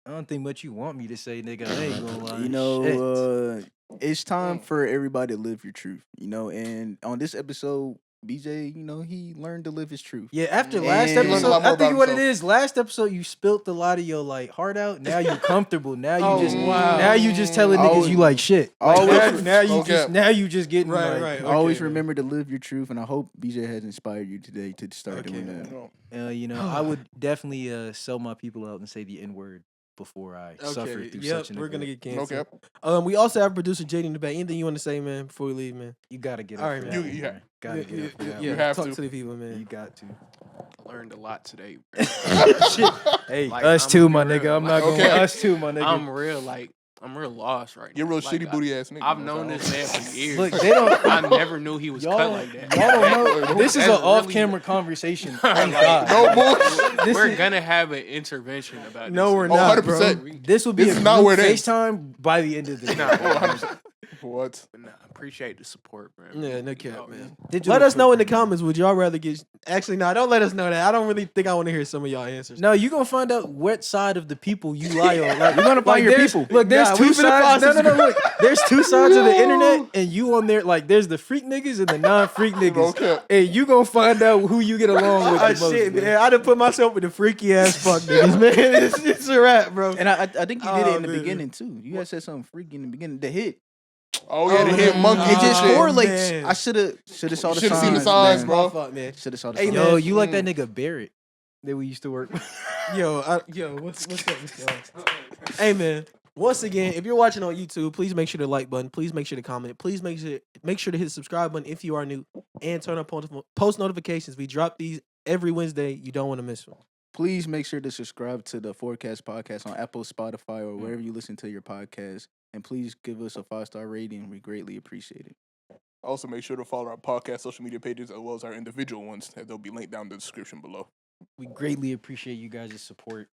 I don't think much you want me to say, nigga. I ain't gonna lie. You know, it's time for everybody to live your truth. And on this episode, BJ, he learned to live his truth. Yeah, after last And- episode, Learn a lot more I think about what it himself. is. Last episode, you spilt a lot of your heart out. Now you comfortable. Now you Oh, just wow. now you just telling niggas Always- you like shit. Like, always- now you just getting Right, like, right. Always Okay, man. remember to live your truth, and I hope BJ has inspired you today to start Okay, doing man. that. I would definitely sell my people out and say the N word before I suffer Okay, through yep, such an we're gonna event. get canceled. Okay. We also have producer Jadyn in the back. Anything you want to say, man, before we leave, man? You gotta get All up right, for man. that You- one, you man. Gotta get up for that Yeah, You have talk to. to the people, one. You man. got to. I learned a lot today. Shit. Hey, Like, us I'm too, gonna my be nigga. real. I'm not Okay. going. Us too, my nigga. I'm real lost right now. You're a real Like, shitty booty ass nigga. I've man. known this man for years. Look, they don't. I never knew he was Y'all, cut like that. y'all don't know. This is an That's off-camera really- conversation. Thank Like, God. No bullshit. This We're is- gonna have an intervention about No, this. we're Oh, not, bro. 100%. This will be This a is not group where it ends. FaceTime by the end of the day. Nah, Oh, 100%. What? But nah, I appreciate the support, man. Yeah, no cap, Oh, man. Digital Let us know in the footprint. comments. Would y'all rather get? Actually, no, don't let us know that. I don't really think I want to hear some of y'all answers. No, you gonna find out what side of the people you lie on. Like, you're gonna find your there's- people. Look, there's Nah, we two finna sides. No, find no, no. Look, there's two sides of the Yo. internet, and you on there. Like, there's the freak niggas and the non-freak niggas, Okay. and you gonna find out who you get along with. Oh, the most, shit, man. man. I done put myself with the freaky ass fuck niggas, man. It's a wrap, bro. And I think you did it in the man. beginning too. You had said something freaky in the beginning. The hit. Oh yeah, Oh, the hit man. monkey. It just shit. correlates. man. I should have saw the Shoulda signs. seen the signs, man. bro. My fault, man. Should have saw the Hey, signs. man. Yo, you like that nigga Barrett that we used to work with? Yo, what's up, y'all? Hey, man. Once again, if you're watching on YouTube, please make sure to like button. Please make sure to comment. Please make sure to hit the subscribe button if you are new, and turn on post notifications. We drop these every Wednesday. You don't want to miss one. Please make sure to subscribe to the FourCast podcast on Apple, Spotify, or wherever you listen to your podcast. And please give us a 5-star rating. We greatly appreciate it. Also, make sure to follow our podcast social media pages as well as our individual ones. And they'll be linked down in the description below. We greatly appreciate you guys' support.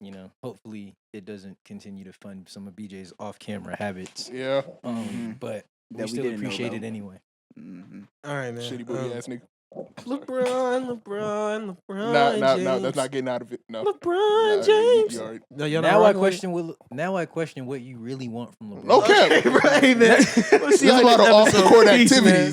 Hopefully it doesn't continue to fund some of BJ's off-camera habits. Yeah. But we That we still didn't know appreciate about. it anyway. Mm-hmm. All right, man. Shitty booty ass nigga. LeBron. Nah, James. that's not getting out of it. No. LeBron Nah, James. you already- No, y'all not Now I rocking with it? question what you really want from LeBron. Okay. Okay, right, man. We'll see There's y'all a lot next of off the episode. court Peace, activities. man.